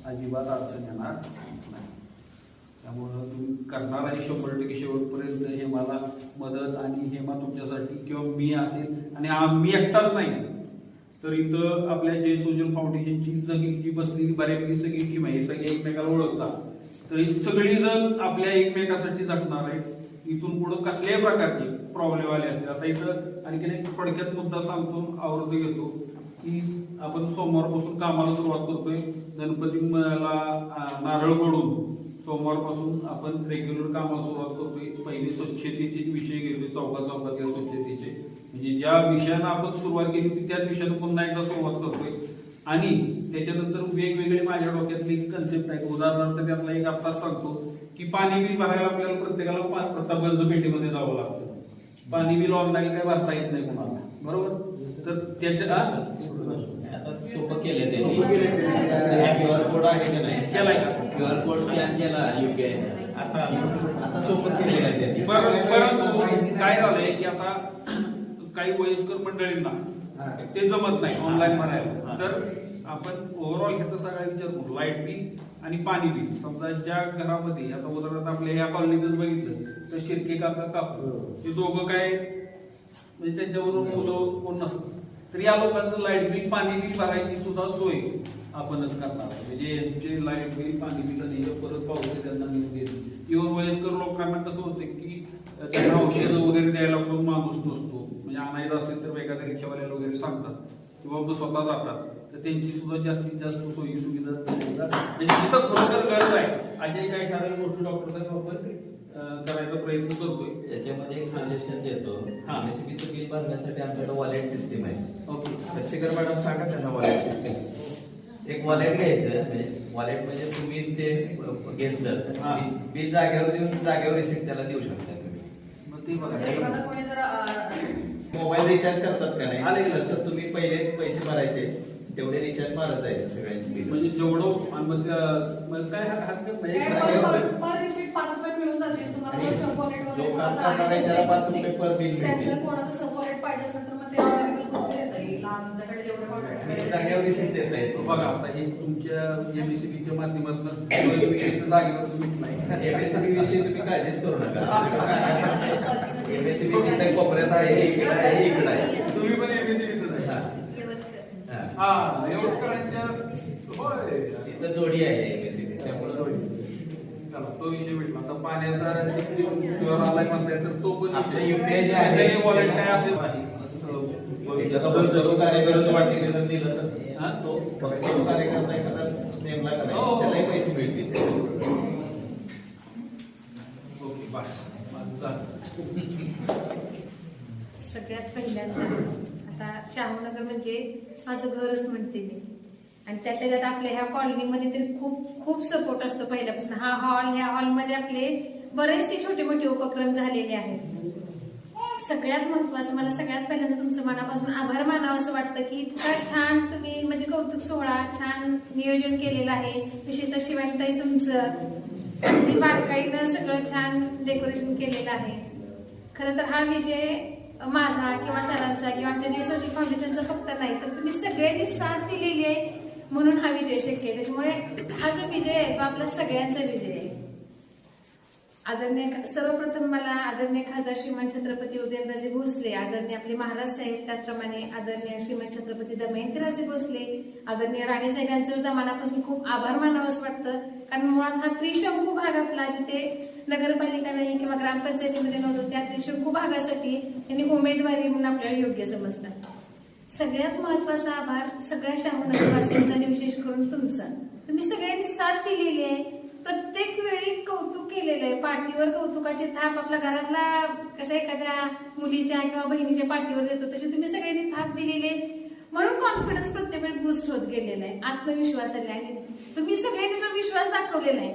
A: अजिबात अडचण येणार नाही. त्यामुळं तुम्ही करणार आहे 100% शेवटपर्यंत हे मला मदत आणि हेमा तुमच्यासाठी किंवा मी असेल. आणि मी एकटाच नाही तर इथं आपल्या जय सोशल फाउंडेशनची जी बसलेली बऱ्यापैकी सगळी टीम आहे, सगळे एकमेकाला ओळखतात. तर ही सगळी जण आपल्या एकमेकासाठी झटणार आहे. इथून पुढे कसल्याही प्रकारचे प्रॉब्लेम आले असतील. आता इथं आणखी एक थोडक्यात मुद्दा सांगतो, आवृत्त घेतो की आपण सोमवारपासून कामाला सुरुवात करतोय. गणपतीला नारळ पडून सोमवारपासून आपण रेग्युलर कामाला सुरुवात करतोय. पहिले स्वच्छतेचे विषय घेतोय, चौकातल्या स्वच्छतेचे. म्हणजे ज्या विषयानं आपण सुरुवात केली होती त्याच विषयानं पुन्हा एकदा सुरुवात करतोय. आणि त्याच्यानंतर वेगवेगळे माझ्या डोक्यातले कन्सेप्ट आहेत. उदाहरणार्थ त्यातला एक आत्ताच सांगतो की पाणी बिल भरायला आपल्याला प्रत्येकाला प्रतापगंज पेठेमध्ये जावं लागतं. पाणी बिल ऑनलाईन काय भरता येत नाही कोणाला, बरोबर. तर त्याच्या
G: सोपं केलं त्यांनी. क्यूआर कोड आहे का नाही,
A: केलाय का?
G: क्यूआर कोड स्कॅन केला UPI आता सोपं केलेलं आहे त्यांनी.
A: परंतु काय झालंय की आता काही वयस्कर मंडळींना ते जमत नाही ऑनलाईन भरायला. तर आपण ओव्हरऑल ह्याचा सगळा विचार करू. लाईट बिल आणि पाणी बिल. समजा ज्या घरामध्ये आता उदाहरणार्थ आपल्या ह्या कॉलनीतच बघितलं तर शिर्के काका काकू हे दोघं काय म्हणजे त्यांच्यावरून मुलं कोण नसतं, तर या लोकांचं लाईट बिल पाणी बिल भरायची सुद्धा सोय आपणच करणार आहे. म्हणजे यांचे लाईट बिल पाणी बिल परत पावसे त्यांना नेऊन देईल. किंवा वयस्कर लोकांना कसं होतं की त्यांना औषधं वगैरे द्यायला कोण माणूस नसतो, म्हणजे आणायचं असेल तर एखाद्या रिक्षावाल्याला वगैरे सांगतात किंवा स्वतः जातात, तर त्यांची सुद्धा जास्तीत जास्त सोयी सुविधा म्हणजे जिथं खरोखर गरज आहे अशाही काही ठराविक गोष्टी डॉक्टर साहेब आपण करायचा प्रयत्न करतोय.
G: त्याच्यामध्ये एक सजेशन देतो.
A: हा.
G: MSCBचं बिल भरण्यासाठी आमच्याकडे वॉलेट सिस्टीम आहे.
A: ओके.
G: दक्षेकर मॅडम सांगा त्यांना वॉलेट सिस्टीम. एक वॉलेट घ्यायचं, म्हणजे वॉलेट म्हणजे तुम्हीच ते घेतलं
A: हा.
G: बिल जागेवर देऊन जागेवर रिसिप्ट त्याला देऊ शकता तुम्ही.
A: मग ते बघा.
C: एखादा कोणी जर
G: मोबाईल रिचार्ज करतात का
A: आले
G: नाही,
A: की
G: तसं तुम्ही पहिले पैसे भरायचे, तेवढे रिचार्ज मारत जायचं सगळ्यांची बिल.
A: म्हणजे जेवढं आणि मग काय हरकत नाही.
C: पर रिसिप्ट 5 रुपये मिळून जातील तुम्हाला.
G: आणि
C: जर सबवॉलेट वगैरे
G: जो काम
C: कोणाचं
G: करणार आहे
C: आहे,
G: त्याला 5 रुपये पर बिल
C: त्यांचं
G: मिळतील.
C: कोणाचं सबवॉलेट पाहिजे असेल तर मग ते अवेलेबल करून देता येईल. आमच्याकडे जेवढे
G: आणि जागेवर रिसिप्ट देता येतो.
A: बघा आता हे तुमच्या MSCBच्या माध्यमातून जागेवर तुम्ही नाही.
G: MSCB विषयी तुम्ही काळजीच करू नका. MSCB तिथे कोपऱ्यात आहे, इकडे आहे, इकडे आहे.
A: तुम्ही पण MSCBचं नाही.
G: हा. हा.
A: हा एवढकरांच्या होय.
G: इथं जोडी आहे MSCB, त्यामुळे
A: चला तो विषय भेटला. आता पाण्याचा प्युअर आलाय म्हणताय तर तो पण
G: आपलं UPI जे आहे,
A: वॉलेट काय असेल
G: जर कार्यकर्ता वाटते जर दिलं तर
A: हा?
G: तो फक्त जो कार्यकर्ता एखादा नेमला का नाही,
A: हो.
G: त्यालाही पैसे मिळतील.
A: ओके बस माझं झालं.
H: सगळ्यात पहिल्यांदा आता शाहूनगर म्हणजे माझं घरच म्हणते मी, आणि त्यातल्या त्यात आपल्या ह्या कॉलनीमध्ये तरी खूप खूप सपोर्ट असतो पहिल्यापासून. हा हॉल, ह्या हॉलमध्ये आपले बरेचसे छोटे मोठे उपक्रम झालेले आहेत. सगळ्यात महत्वाचं मला सगळ्यात पहिल्यांदा तुमचं मनापासून आभार मानावं असं वाटतं की इतका छान तुम्ही म्हणजे कौतुक सोहळा छान नियोजन केलेलं आहे. विशेषतः शिवानीताई तुमचं अगदी बारकाईनं सगळं छान डेकोरेशन केलेलं आहे. खरं तर हा विजय माझा किंवा सरांचा किंवा आमच्या जे सोशल फाउंडेशनचा फक्त नाही, तर तुम्ही सगळ्यांनी साथ दिलेली आहे म्हणून हा विजय शक्य आहे. त्याच्यामुळे हा जो विजय आहे तो आपला सगळ्यांचा विजय आहे. आदरणीय सर्वप्रथम मला आदरणीय खासदार श्रीमान छत्रपती उदयनराजे भोसले, आदरणीय आपले महाराज साहेब, त्याचप्रमाणे आदरणीय श्रीमान छत्रपती दमयंतीराजे भोसले, आदरणीय राणे साहेब यांचं सुद्धा मनापासून खूप आभार मानावं असं वाटतं. कारण मुळात हा त्रिशंकू भाग आपला जिथे नगरपालिका नाही किंवा ग्रामपंचायतीमध्ये नव्हतं, त्या त्रिशंकू भागासाठी त्यांनी उमेदवारी म्हणून आपल्याला योग्य समजतात. सगळ्यात महत्वाचा आभार सगळ्या शाहूनगरवासियांचा आणि विशेष करून तुमचा. तुम्ही सगळ्यांनी साथ दिलेली आहे, प्रत्येक वेळी कौतुक केलेलं आहे. पाठीवर कौतुकाची थाप आपल्या घरातला कशा एखाद्या मुलीच्या किंवा बहिणीच्या पाठीवर देतो तशी तुम्ही सगळ्यांनी थाप दिलेली आहे. म्हणून कॉन्फिडन्स प्रत्येक वेळी बूस्ट होत गेलेला आहे, आत्मविश्वास आला आहे. तुम्ही सगळ्यांनी जो विश्वास दाखवलेला आहे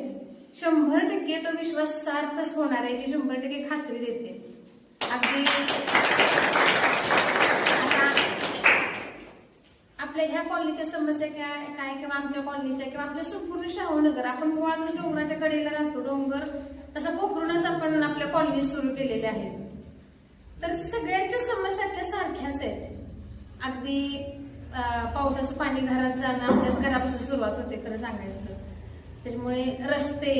H: 100% तो विश्वास सार्थच होणार आहे याची 100% खात्री देते. अगदी आपल्या ह्या कॉलनीच्या समस्या काय किंवा आमच्या कॉलनीच्या किंवा आपल्या संपूर्ण शाहूनगर, आपण मुळात डोंगराच्या कडेला राहतो, डोंगर तसा पोखरूनच आपण आपल्या कॉलनी सुरू केलेल्या आहेत. तर सगळ्यांच्या समस्या आपल्या सारख्याच आहेत. अगदी पावसाचं पाणी घरात जाणं आमच्याच घरापासून सुरुवात होते खरं सांगायचं तर. त्याच्यामुळे रस्ते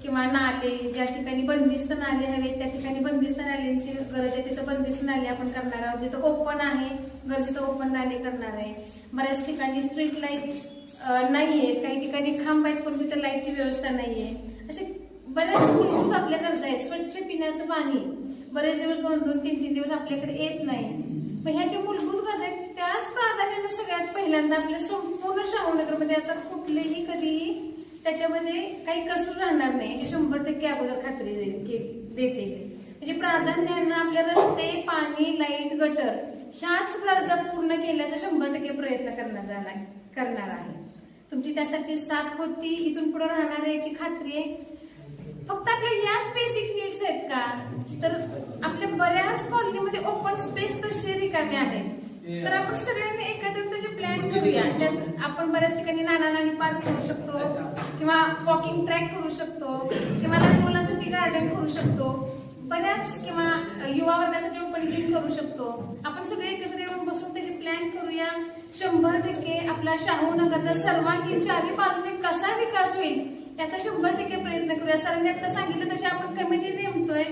H: किंवा नाले, ज्या ठिकाणी बंदिस्त नाले हवे त्या ठिकाणी बंदिस्त नाल्यांची गरज आहे, तिथं बंदिस्त नाले आपण करणार आहोत. जिथं ओपन आहे गरज तिथं ओपन नाले करणार आहे. बऱ्याच ठिकाणी स्ट्रीट लाईट नाहीये, काही ठिकाणी खांब आहेत पण तिथं लाईटची व्यवस्था नाहीये. असे बऱ्याच मूलभूत आपल्या गरजा आहेत. स्वच्छ पिण्याचं पाणी बरेच दिवस 2-2, 3-3 दिवस आपल्याकडे येत नाही. मग ह्या ज्या मूलभूत गरजा आहेत त्याच प्राधान्याने सगळ्यात पहिल्यांदा आपल्या संपूर्ण शाहूनगरमध्ये याचा कुठलेही कधीही त्याच्यामध्ये काही कसूर राहणार नाही याची 100% अगोदर खात्री देते. म्हणजे प्राधान्यानं आपल्या रस्ते, पाणी, लाईट, गटर ह्याच गरजा पूर्ण केल्याचा 100% प्रयत्न करणार आहे. तुमची त्यासाठी साथ होती, इथून पुढे राहणार आहे याची खात्री आहे. फक्त आपल्या याच बेसिक नीड्स आहेत का, तर आपल्या बऱ्याच कॉलनीमध्ये ओपन स्पेस तसे रिकामे आहेत. तर आपण सगळ्यांनी एकत्रित त्याचे प्लॅन करूया. त्यात आपण बऱ्याच ठिकाणी नाना पार्क करू शकतो किंवा वॉकिंग ट्रॅक करू शकतो किंवा लहान मुलांसाठी गार्डन करू शकतो, बऱ्याच किंवा युवा वर्गासाठी ओपन जिम करू शकतो. आपण सगळे एकत्र येऊन बसून त्याचे प्लॅन करूया. 100% आपला शाहूनगरचा सर्वांगीण चारी बाजूने कसा विकास होईल याचा 100% प्रयत्न करूया. सरांनी आता सांगितलं तशी आपण कमिटी नेमतोय.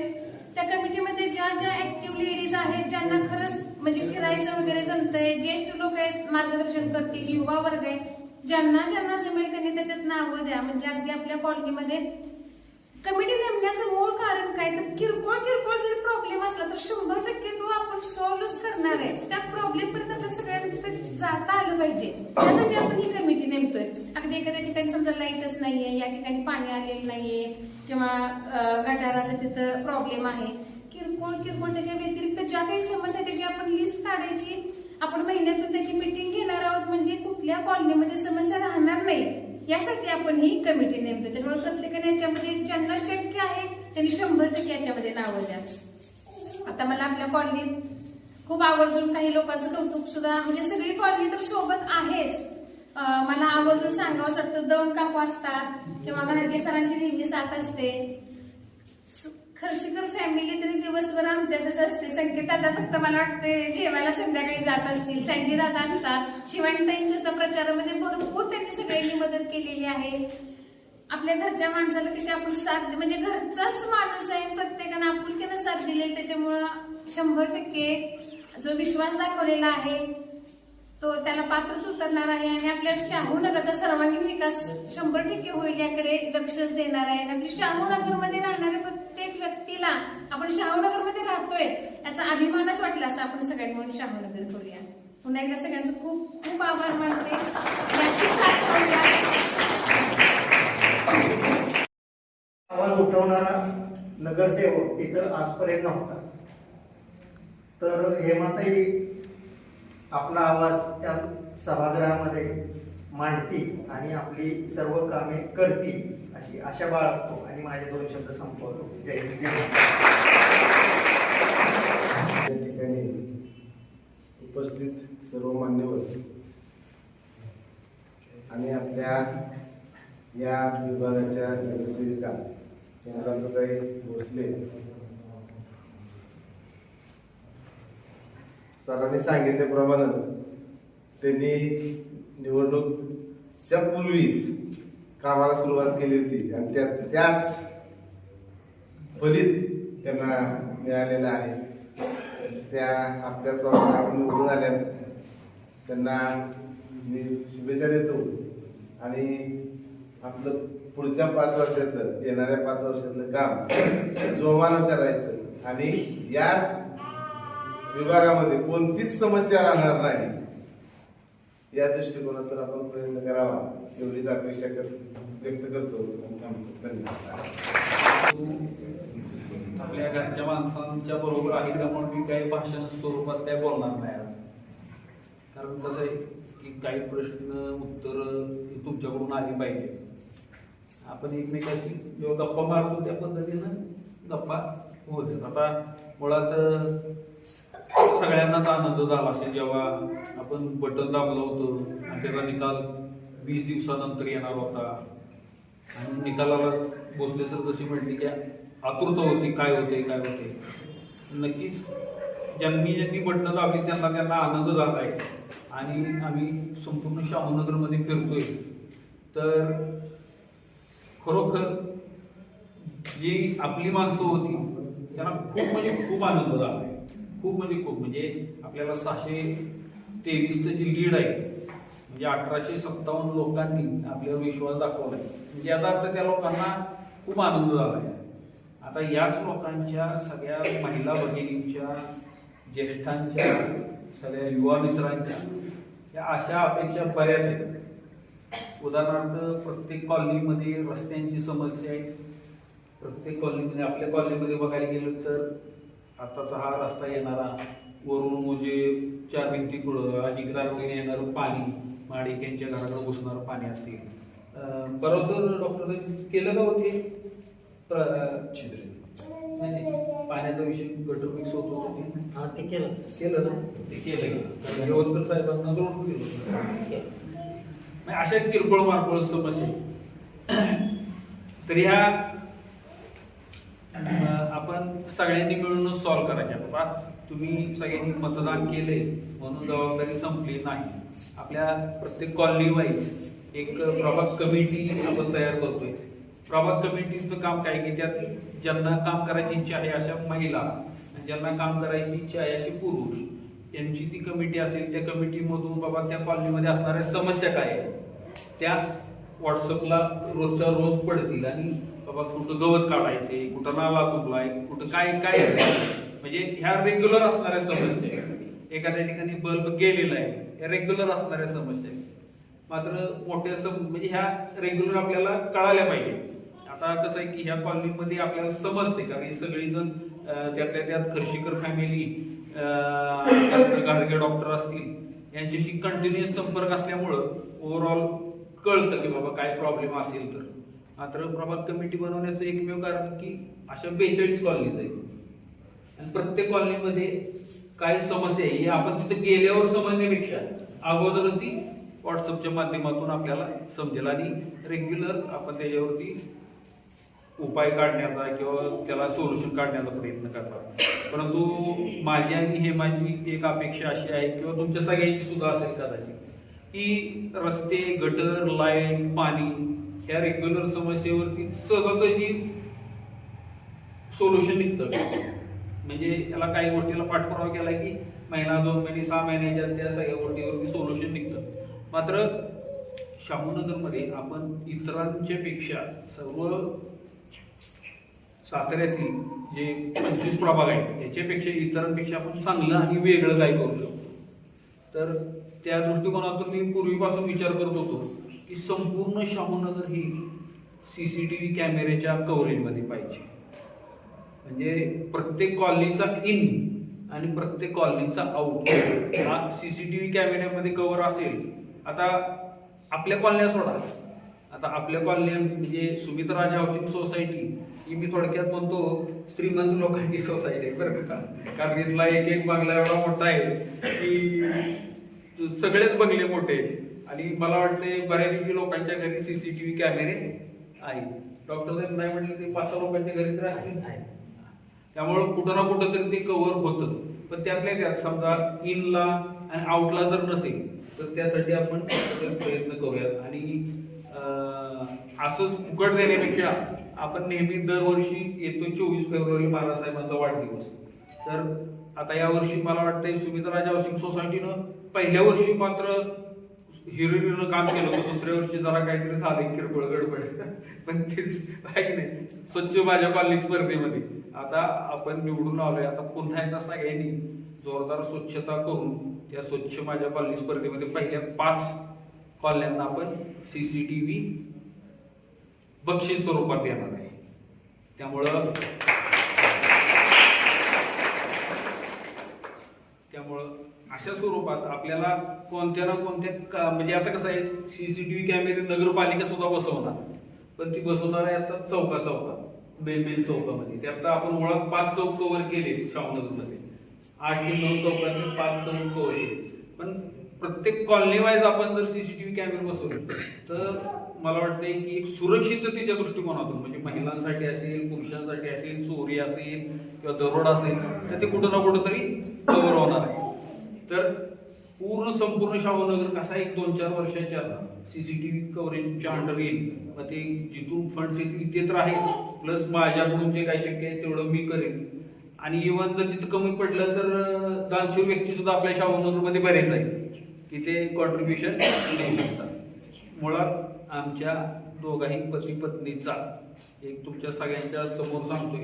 H: त्या कमिटीमध्ये ज्या ज्या ऍक्टिव्ह लेडीज आहेत, ज्यांना खरंच म्हणजे फिरायचं वगैरे जमतंय, ज्येष्ठ लोक आहेत मार्गदर्शन करतील, युवा वर्ग आहे, ज्यांना ज्यांना जमेल त्यांनी त्याच्यात नावं द्या. म्हणजे अगदी आपल्या कॉलनीमध्ये कमिटी नेमण्याचं मूळ कारण काय तर किरकोळ जरी प्रॉब्लेम असला तर 100% तो आपण सॉल्व्हच करणार आहे. त्या प्रॉब्लेम पर्यंत आपल्या सगळ्यांना तिथे जाता आलं पाहिजे, त्यासाठी आपण ही कमिटी नेमतोय. अगदी एखाद्या ठिकाणी समजा लाईटच नाहीये, या ठिकाणी पाणी आलेलं नाहीये किंवा गटाराचा तिथं प्रॉब्लेम आहे, किरकोळ त्याच्या व्यतिरिक्त ज्या काही समस्या त्याची आपण लिस्ट काढायची, आपण महिन्यातून त्याची मीटिंग घेणार आहोत, म्हणजे कुठल्या कॉलनीमध्ये समस्या राहणार नाही यासाठी आपण ही कमिटी नेमतो. त्यामुळे प्रत्येकाने याच्यामध्ये ज्यांना शक्य आहे त्यांनी 100% याच्यामध्ये नावं द्या. आता मला आपल्या कॉलनीत खूप आवर्जून काही लोकांचं कौतुक सुद्धा, म्हणजे सगळी कॉलनी तर सोबत आहेच, मला आवर्जून सांगावं वाटतं. दौंड काकू असतात किंवा घाडगे सरांची नेहमी साथ असते. खर्शीकर फॅमिली तरी दिवसभर आमच्यातच असते. संकेत दादा फक्त मला वाटते जेवायला संध्याकाळी जात असतील. सँडी दादा असतात. शिवानीताईंच्या प्रचारामध्ये भरपूर त्यांनी सगळ्यांनी मदत केलेली आहे. आपल्या घरच्या माणसाला कशी आपण साथ, म्हणजे घरचाच माणूस आहे, प्रत्येकानं आपुलकीनं साथ दिलेली, त्याच्यामुळं 100% जो विश्वास दाखवलेला आहे तो त्याला पात्रच उतरणार आहे. आणि आपल्या शाहूनगरचा सर्वांगीण विकास 100% होईल याकडे लक्षच देणार आहे. आणि आपली शाहूनगरमध्ये राहणाऱ्या प्रत्येक व्यक्तीला आपण शाहूनगरमध्ये राहतोय याचा अभिमानच वाटला असं आपण सगळ्यांनी म्हणून शाहूनगर करूया. पुन्हा एकदा सगळ्यांचं खूप खूप आभार मानते. याची साथ
E: आवाज उठवणारा नगरसेवक तिथं आजपर्यंत नव्हता. तर हेमाताई आपला आवाज त्या सभागृहामध्ये मांडतील आणि आपली सर्व कामे करतील अशी आशा बाळगतो आणि माझे 2 शब्द संपवतो. जय हिंद.
F: या ठिकाणी उपस्थित सर्व मान्यवर आणि आपल्या या विभागाच्या नगरसेविका चंद्रकांतताई भोसले, सरांनी सांगितल्याप्रमाणे त्यांनी निवडणूकच्या पूर्वीच कामाला सुरुवात केली होती आणि त्याच फलित त्यांना मिळालेलं आहे. त्या आपल्या प्रमाणात निवडून आल्या, त्यांना मी शुभेच्छा देतो आणि आपलं पुढच्या 5 वर्षातलं, येणाऱ्या 5 वर्षातलं काम जोमानं करायचं आणि या विभागामध्ये कोणतीच समस्या राहणार नाही या दृष्टिकोनातून आपण प्रयत्न करावा एवढीच अपेक्षा व्यक्त करतो. धन्यवाद.
A: आपल्या घरच्या माणसांच्या बरोबर आहे त्यामुळे मी काही भाषण स्वरूपात काय बोलणार नाही. कारण कसं आहे की काही प्रश्न उत्तर तुमच्याकडून आली पाहिजे. आपण एकमेकांची जेव्हा गप्पा मारतो त्या पद्धतीनं गप्पा होते. आता मुळात सगळ्यांनाच आनंद झाला असेल जेव्हा आपण बटन दाबलं होतं आणि त्याचा निकाल 20 दिवसानंतर येणार होता. आणि निकालाला भोसले सर जशी म्हटली की आतुरता होती, काय होते. नक्कीच ज्यांनी बटन दाबली त्यांना आनंद झाला आहे. आणि आम्ही संपूर्ण शाहूनगरमध्ये फिरतोय तर खरोखर जी आपली माणसं होती त्यांना खूप आनंद झाला आहे. खूप म्हणजे आपल्याला 623चं जी लीड आहे म्हणजे 1857 लोकांनी आपल्यावर विश्वास दाखवला आहे. म्हणजे याचा अर्थ त्या लोकांना खूप आनंद झाला आहे. आता याच लोकांच्या सगळ्या महिला भगिनींच्या, ज्येष्ठांच्या, सगळ्या युवा मित्रांच्या या अशा अपेक्षा बऱ्याच आहेत. उदाहरणार्थ प्रत्येक कॉलनीमध्ये रस्त्यांची समस्या आहे. प्रत्येक कॉलनीमध्ये, आपल्या कॉलनीमध्ये बघायला गेलं तर आताचा हा रस्ता येणारा वरून म्हणजे 4 भिंती पुढं अधिकदार येणारं पाणी, माडिक यांच्या घराकडे घुसणारं पाणी असेल. बरोबर डॉक्टर केलं का होते नाही पाण्याचा विषय गटर मिक्स होत होते
E: ते केलं
A: ना, ते केलं येवलकर साहेबांना जोडून केलं. अशा किरकोळ मारकोळ समस्या तर ह्या आपण सगळ्यांनी मिळून सॉल्व्ह करायच्या. तुम्ही सगळ्यांनी मतदान केले म्हणून जबाबदारी संपली नाही. आपल्या प्रत्येक कॉलनी वाईज एक प्रभाग कमिटी आपण तयार करतोय. प्रभाग कमिटीचं काम काय की त्यात ज्यांना काम करायची इच्छा आहे अशा महिला आणि ज्यांना काम करायची इच्छा आहे असे पुरुष यांची ती कमिटी असेल. त्या कमिटीमधून बाबा त्या कॉलनीमध्ये असणाऱ्या समस्या काय आहेत त्या व्हॉट्सअपला रोजच्या रोज पडतील आणि बाबा कुठं गवत काढायचे, कुठं नाला तुटलाय, कुठं काय काय म्हणजे ह्या रेग्युलर असणाऱ्या समस्या आहेत. एखाद्या ठिकाणी बल्ब गेलेला आहे, या रेग्युलर असणाऱ्या समस्या आहेत. मात्र मोठ्या म्हणजे ह्या रेग्युलर आपल्याला कळाल्या पाहिजे. आता कसं आहे की ह्या कॉलनीमध्ये आपल्याला समजते कारण हे सगळेजण त्यातल्या त्यात खर्शीकर फॅमिली, गाडगे डॉक्टर असतील यांच्याशी कंटिन्युअस संपर्क असल्यामुळं ओव्हरऑल कळतं की बाबा काय प्रॉब्लेम असेल तर. मात्र प्रभाग कमिटी बनवण्याचं एकमेव कारण की अशा 42 कॉलनीज आहेत आणि प्रत्येक कॉलनीमध्ये काय समस्या आहे हे आपण तिथे गेल्यावर समजण्यापेक्षा अगोदरच ती व्हॉट्सअपच्या माध्यमातून आपल्याला समजेल आणि रेग्युलर आपण त्याच्यावरती उपाय काढण्याचा किंवा त्याला सोल्युशन काढण्याचा प्रयत्न करणार. परंतु माझी आणि हे माझी एक अपेक्षा अशी आहे किंवा तुमच्या सगळ्यांची सुद्धा असेल कदाचित की रस्ते, गटर, लाईट, पाणी ह्या रेग्युलर समस्येवरती सहजासहजी सोल्युशन निघतं. म्हणजे याला काही गोष्टीला पाठपुरावा केला की महिना 2 महिने 6 महिन्याच्या त्या सगळ्या गोष्टीवरती सोल्युशन निघतं. मात्र शाहूनगरमध्ये आपण इतरांच्या पेक्षा सर्व साताऱ्यातील जे 25 प्रभाग आहेत याच्यापेक्षा इतरांपेक्षा आपण चांगलं आणि वेगळं काय करू शकतो. तर त्या दृष्टिकोनातून मी पूर्वीपासून विचार करत होतो की संपूर्ण शाहूनगर ही CCTV कॅमेऱ्याच्या कव्हरेजमध्ये पाहिजे. म्हणजे प्रत्येक कॉलनीचा इन आणि प्रत्येक कॉलनीचा आउट हा CCTV कॅमेऱ्यामध्ये कव्हर असेल. आता आपल्या कॉलन्या सोडा, आता आपल्या कॉलन्या म्हणजे सुमित्राज हाऊसिंग सोसायटी ही मी थोडक्यात म्हणतो श्रीमंत लोकांची सोसायटी आहे बरं का. कारण इथला एक बंगला एवढा मोठा आहे की सगळेच बंगले मोठे आणि मला वाटते बऱ्यापैकी लोकांच्या घरी CCTV कॅमेरे आहेत. डॉक्टर साहेब नाही म्हटले ते 5-6 लोकांच्या घरी तर असतील. त्यामुळं कुठं ना कुठं तरी ते कव्हर होतं. पण त्यातल्या त्यात समजा इनला आणि आउटला जर नसेल तर त्यासाठी आपण प्रयत्न करूयात आणि असंच फुकट देण्यापेक्षा आपण नेहमी दरवर्षी येतो 24 फेब्रुवारी बाळासाहेबांचा वाढदिवस. तर आता या वर्षी मला वाटतंय सुमित्राज हाऊसिंग सोसायटीनं पहिल्या वर्षी मात्र हिरोईनं काम केलं होतं, दुसऱ्या वर्षी जरा काहीतरी झालं किरकोळ गडबड पण ते आहे नाही स्वच्छ माझ्या कॉलनी स्पर्धेमध्ये आता आपण निवडून आलोय. आता पुन्हा एकदा सगळ्यांनी जोरदार स्वच्छता करून त्या स्वच्छ माझ्या कॉलनी स्पर्धेमध्ये पहिल्या 5 कॉलन्यांना आपण CCTV बक्षीस स्वरूपात येणार आहे. त्यामुळं अशा स्वरूपात आपल्याला कोणत्या ना कोणत्या म्हणजे आता कसं आहे CCTV कॅमेरे नगरपालिका सुद्धा बसवणार पण ती बसवणार आहे आता चौकात मेन चौकामध्ये. त्यात आपण मुळात 5 चौक कव्हर केले शाहूनगरमध्ये, 8 ते 9 चौकातले 5 चौक कव्हर केले. पण प्रत्येक कॉलनी वाईज आपण जर CCTV कॅमेरे बसवले तर मला वाटतंय की एक सुरक्षिततेच्या दृष्टिकोनातून म्हणजे महिलांसाठी असेल, पुरुषांसाठी असेल, चोरी असेल किंवा दरोडा असेल तर ते कुठं ना कुठं तरी कव्हर होणार आहे. तर संपूर्ण शाहूनगर कसा 1-2-4 वर्षाच्या CCTV कव्हरेजच्या अंडर येईल. मग ते जिथून फंड्स येतील ते तर आहे प्लस माझ्याकडून जे काही शक्य आहे तेवढं मी करेन. आणि इव्हन जर तिथं कमी पडलं तर दानशूर व्यक्ती सुद्धा आपल्या शाहूनगरमध्ये बरेच आहेत की ते कॉन्ट्रीब्युशन देऊ शकतात. मुळात आमच्या दोघाही पती पत्नीचा एक तुमच्या सगळ्यांच्या समोर सांगतोय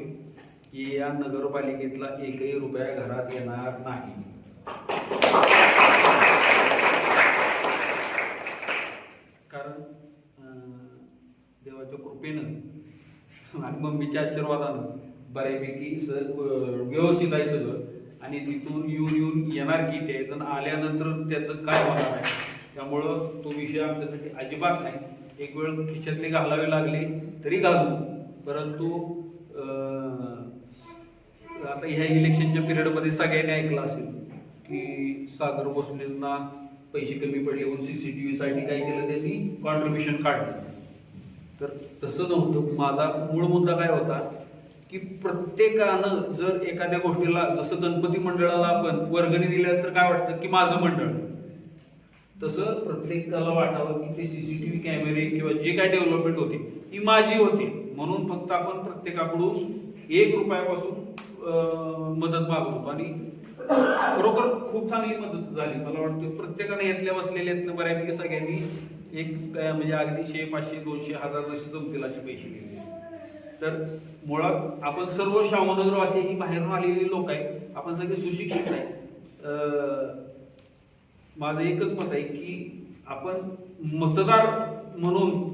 A: की या नगरपालिकेतला 1ही रुपया घरात येणार नाही. कारण देवाच्या कृपेनं आणि मम्मीच्या आशीर्वादानं बऱ्यापैकी व्यवस्थित आहे सगळं आणि तिथून येऊन येणार की ते पण आल्यानंतर त्याचं काय होणार आहे. त्यामुळं तो विषय आमच्यासाठी अजिबात नाही. एक वेळ खिशातले घालावे लागले तरी घालू, परंतु आता ह्या इलेक्शनच्या पिरियडमध्ये सगळ्यांनी ऐकलं असेल की सागर भोसलेंना पैसे कमी पडले म्हणून CCTV साठी काय केलं त्यांनी कॉन्ट्रीब्युशन काढलं. तर तसं नव्हतं. माझा मूळ मुद्दा काय होता की प्रत्येकानं जर एखाद्या गोष्टीला जसं गणपती मंडळाला आपण वर्गणी दिल्या तर काय वाटतं की माझं मंडळ, तसं प्रत्येकाला वाटावं की ते CCTV कॅमेरे किंवा जे काय डेव्हलपमेंट होते ही माझी होती म्हणून फक्त आपण प्रत्येकाकडून 1 रुपयापासून मदत मागवतो आणि खरोखर खूप चांगली मदत झाली. मला वाटतं प्रत्येकाने यातल्या बसलेल्यातनं बऱ्यापैकी सगळ्यांनी एक म्हणजे अगदी 100, 500, 200, 1000 जशी जमतील असे पैसे दिले. तर मुळात आपण सर्व शाहूनगरवासी ही बाहेरून आलेली लोक आहे, आपण सगळे सुशिक्षित आहे. माझं एकच मत आहे की आपण मतदार म्हणून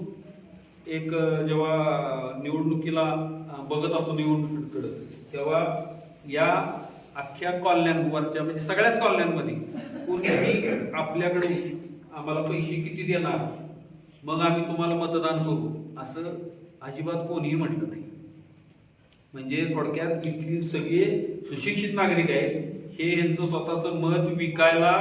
A: एक जेव्हा निवडणुकीला बघत असतो निवडणुकीकडे, तेव्हा या अख्ख्या कॉलन्यांवरच्या म्हणजे सगळ्याच कॉलन्यांमध्ये कोणीही आपल्याकडे आम्हाला पैसे किती देणार मग आम्ही तुम्हाला मतदान करू असं अजिबात कोणीही म्हटलं नाही. म्हणजे थोडक्यात इथली सगळे सुशिक्षित नागरिक आहेत, हे यांचं स्वतःचं मत विकायला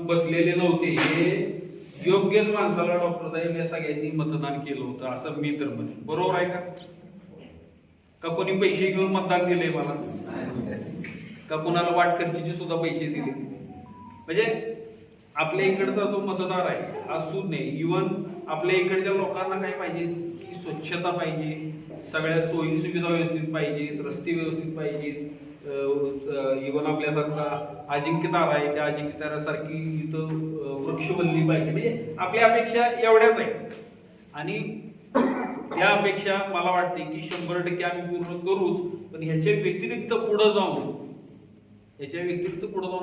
A: बसलेले नव्हते. हे योग्यच माणसाला डॉक्टर साहेब या सगळ्यांनी मतदान केलं होतं असं मी तर म्हणेन. बरोबर आहे का कोणी पैसे घेऊन मतदान दिले मला, का कोणाला वाट खर्चीचे सुद्धा पैसे दिले? म्हणजे आपल्या इकडचा जो मतदार आहे असू नये, इव्हन आपल्या इकडच्या लोकांना काय पाहिजे की स्वच्छता पाहिजे, सगळ्या सोयी सुविधा व्यवस्थित पाहिजेत, रस्ते व्यवस्थित पाहिजेत. इव्हन आपल्यासारखा अजिंक्य तारा आहे, त्या अजिंक्य ताऱ्यासारखी इथं वृक्षवल्ली पाहिजे. म्हणजे आपल्या अपेक्षा एवढ्याच आहेत आणि त्या अपेक्षा मला वाटते की 100% आम्ही पूर्ण करूच. पण ह्याच्या व्यतिरिक्त पुढे जाऊन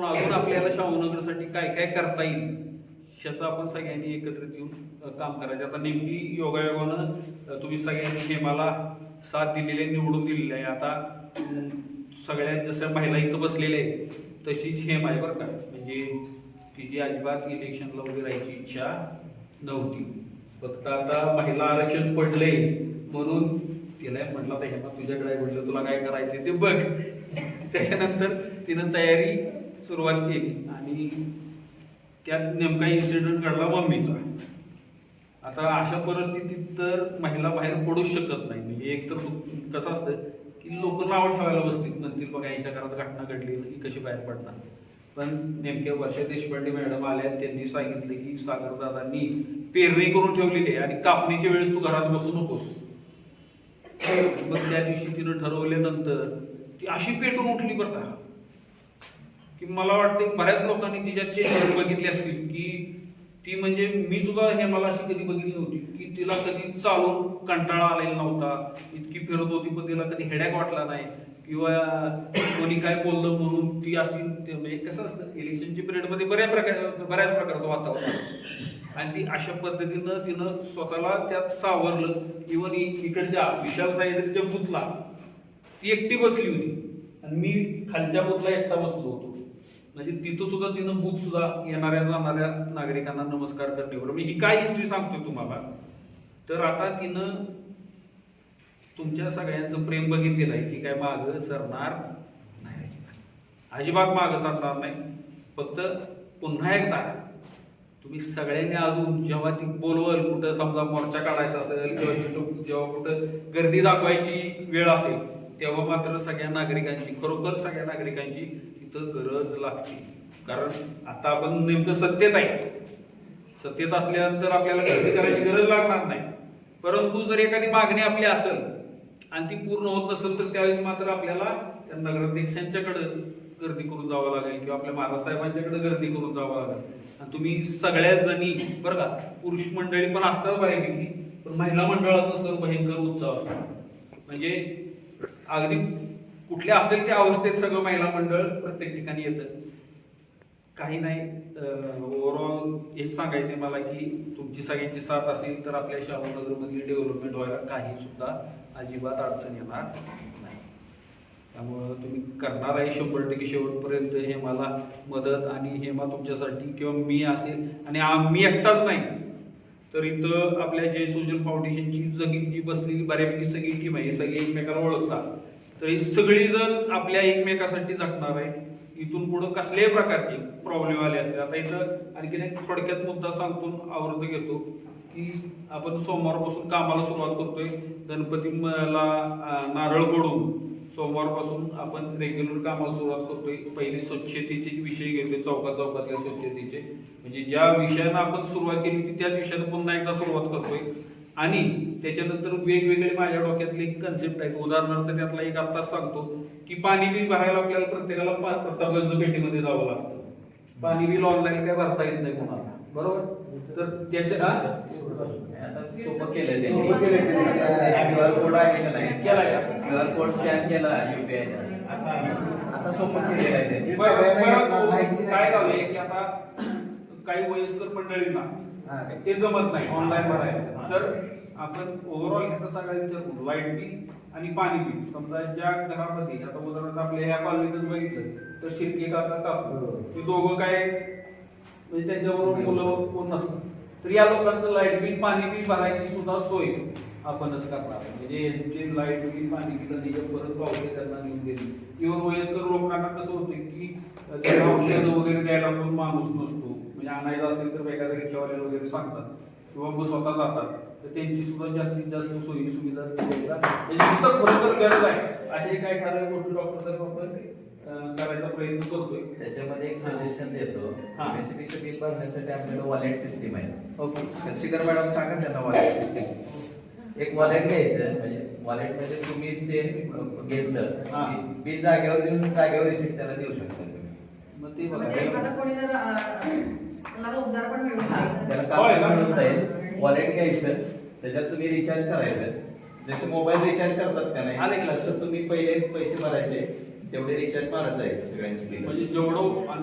A: अजून आपल्याला शाहूनगरसाठी काय काय करता येईल ह्याचं आपण सगळ्यांनी एकत्रित येऊन काम करायचं. आता नेमकी योगायोगानं तुम्ही सगळ्यांनी हे मला साथ दिलेले निवडून दिलेले आहे. आता सगळ्यात जसं महिला इथं बसलेले आहेत तशीच हेम आहे बरं का. म्हणजे तिची अजिबात इलेक्शनला उभी राहायची इच्छा नव्हती. फक्त आता महिला आरक्षण पडले म्हणून तिला म्हटलं आता हेमा तुझ्याकडे म्हटलं तुला काय करायचं ते बघ. त्याच्यानंतर तिनं तयारी सुरुवात केली आणि त्यात नेमका इन्सिडेंट घडला मम्मीचा. आता अशा परिस्थितीत तर महिला बाहेर पडूच शकत नाही. म्हणजे एक तर कसं असतं की लोक नाव ठेवायला बसतील, म्हणतील बघा यांच्या घरात घटना घडली ही कशी बाहेर पडणार. पण नेमक्या वर्षा देशपांडे मॅडम आल्या, त्यांनी सांगितले की सागरदादांनी पेरणी करून ठेवलेली आहे आणि कापणीच्या वेळेस तू घरात बसू नकोस. मग त्या दिवशी तिनं ठरवल्यानंतर ती अशी पेटून उठली बरं का की मला वाटतं बऱ्याच लोकांनी तिच्या चेहरे बघितले असतील की ती म्हणजे मी सुद्धा हे मला अशी कधी बघितली नव्हती की तिला कधी चालून कंटाळा आलेला नव्हता, इतकी फिरत होती पण तिला कधी हेडॅक वाटला नाही किंवा कोणी काय बोललं म्हणून ती अशी. म्हणजे कसं असतं इलेक्शनच्या पिरियडमध्ये बऱ्याच प्रकारचं वातावरण आणि ती अशा पद्धतीनं तिनं स्वतःला त्यात सावरलं. इव्हन इकडच्या विशाल साहेबांच्या बुथला ती एकटी बसली होती आणि मी खालच्या बुथला एकटा बसलो होतो. म्हणजे तिथं सुद्धा तिनं बुथ सुद्धा येणाऱ्या जाणाऱ्या नागरिकांना नमस्कार करण्यावर. मी ही काय हिस्ट्री सांगतोय तुम्हाला, तर आता तिनं तुमच्या सगळ्यांचं प्रेम बघितलेलं आहे की काय मागं सरणार नाही, अजिबात मागं सरणार नाही. फक्त पुन्हा एकदा तुम्ही सगळ्यांनी अजून जेव्हा ती बोलवल कुठं समजा मोर्चा काढायचा असेल किंवा जेव्हा कुठं गर्दी दाखवायची वेळ असेल तेव्हा मात्र सगळ्या नागरिकांची, खरोखर सगळ्या नागरिकांची तिथं गरज लागते. कारण आता आपण नेमकं सत्तेत आहे, सत्तेत असल्यानंतर आपल्याला गर्दी करायची गरज लागणार नाही. परंतु जर एखादी मागणी आपली असेल आणि ती पूर्ण होत नसेल तर त्यावेळेस मात्र आपल्याला त्या नगराध्यक्षांच्याकडे गर्दी करून जावं लागेल किंवा आपल्या महाराज साहेबांच्याकडे गर्दी करून जावं लागेल. आणि तुम्ही सगळ्याच जणी बरं का, पुरुष मंडळी पण असतात बऱ्यापैकी, पण महिला मंडळाचा सर भयंकर उत्साह असतो. म्हणजे अगदी कुठल्या असेल त्या अवस्थेत सगळं महिला मंडळ प्रत्येक ठिकाणी येतं. काही नाही, ओव्हरऑल हेच सांगायचे मला की तुमची सगळ्यांची साथ असेल तर आपल्या शाहूनगरमधली डेव्हलपमेंट व्हायला काही सुद्धा अजिबात अडचण येणार नाही. त्यामुळं तुम्ही करणार आहे 100% शेवटपर्यंत हे मला मदत आणि हे मा तुमच्यासाठी किंवा मी असेल आणि मी एकटाच नाही तर इथं आपल्या जय सोशल फाउंडेशनची जी बसलेली बऱ्यापैकी सगळी टीम आहे, सगळी एकमेकाला ओळखतात. तर ही सगळीजण आपल्या एकमेकासाठी झटणार आहे. इथून पुढे कसल्याही प्रकारचे प्रॉब्लेम आले असते. आता इथं आणखीन एक थोडक्यात मुद्दा सांगून आवृत्त घेतो की आपण सोमवारपासून कामाला सुरुवात करतोय. गणपतीला नारळ फोडून सोमवारपासून आपण रेग्युलर कामाला सुरुवात करतोय. पहिली स्वच्छतेचे विषय घेतोय, चौकातल्या स्वच्छतेचे. म्हणजे ज्या विषयानं आपण सुरुवात केली की त्याच विषयानं पुन्हा एकदा सुरुवात करतोय. आणि त्याच्यानंतर वेगवेगळे माझ्या डोक्यातले कन्सेप्ट आहेत. उदाहरणार्थ त्यातला एक आत्ताच सांगतो की पाणी बिल भरायला आपल्याला प्रत्येकाला गंज पेटीमध्ये जावं लागतं. पाणी बिल ऑनलाईन काय भरता येत नाही कोणाला, बरोबर? तर त्याच्या
G: आता सोपं केलंय
F: सोपं केलंय त्यांनी.
G: QR कोड आहे का नाही?
A: केलाय का?
G: QR कोड स्कॅन केला UPI आता सोपं केलेलं आहे ते.
A: काय झालंय की आता काही वयस्कर मंडळींना ते जमत नाही ऑनलाईन भरायला. तर आपण ओव्हरऑल ह्याचा सगळा विचार करू. लाईट बिल आणि पाणी बिल. समजा ज्या घरामध्ये आता उदाहरणार्थ आपल्या ह्या कॉलनीतच बघितलं तर शिर्के काका काकू हे दोघं काय म्हणजे त्यांच्याबरोबर मुलं कोण नसतात. तर या लोकांचं लाईट बिल पाणी बिल भरायची सुद्धा सोय आपणच करणार. म्हणजे यांचे लाईट बिल पाणी बिल आणि परत पावते त्यांना नेऊन दिली. किंवा वयस्कर लोकांना कसं होतं की त्यांना औषध वगैरे द्यायला पण माणूस नसतो. म्हणजे आणायचं असेल तर एखाद्या रिक्षावाले वगैरे सांगतात किंवा मग स्वतः जातात. तर त्यांची सुद्धा जास्तीत जास्त सोयी सुविधा जिथं खरोखर गरज आहे असे काही ठराविक गोष्टी डॉक्टर आपण करायचा प्रयत्न करतोय.
G: त्याच्यामध्ये एक सजेशन देतो.
A: हा.
G: MSCBचं बिल भरण्यासाठी आपल्याला वॉलेट सिस्टीम आहे.
A: ओके.
G: शिखर मॅडम सांगा त्यांना वॉलेट सिस्टीम. एक वॉलेट घ्यायचं म्हणजे वॉलेट मध्ये तुम्ही ते घेतलं
A: हा.
G: बिल जागेवर देऊन जागेवर रिसिप्ट त्याला देऊ शकता तुम्ही.
A: मग ते
C: म्हणजे एखादा कोणी जर त्याला रोजगार पण मिळून जाईल.
G: त्याला
A: होय
G: काम
A: का?
G: मिळून जाईल. वॉलेट घ्यायचं त्याच्यात तुम्ही रिचार्ज करायचं. जसे मोबाईल रिचार्ज करतात का नाही
A: आले की लक्षात.
G: तसं तुम्ही पहिले पैसे भरायचे तेवढे रिचार्ज मारत जायचं सगळ्यांची बिल.
A: म्हणजे जेवढं आणि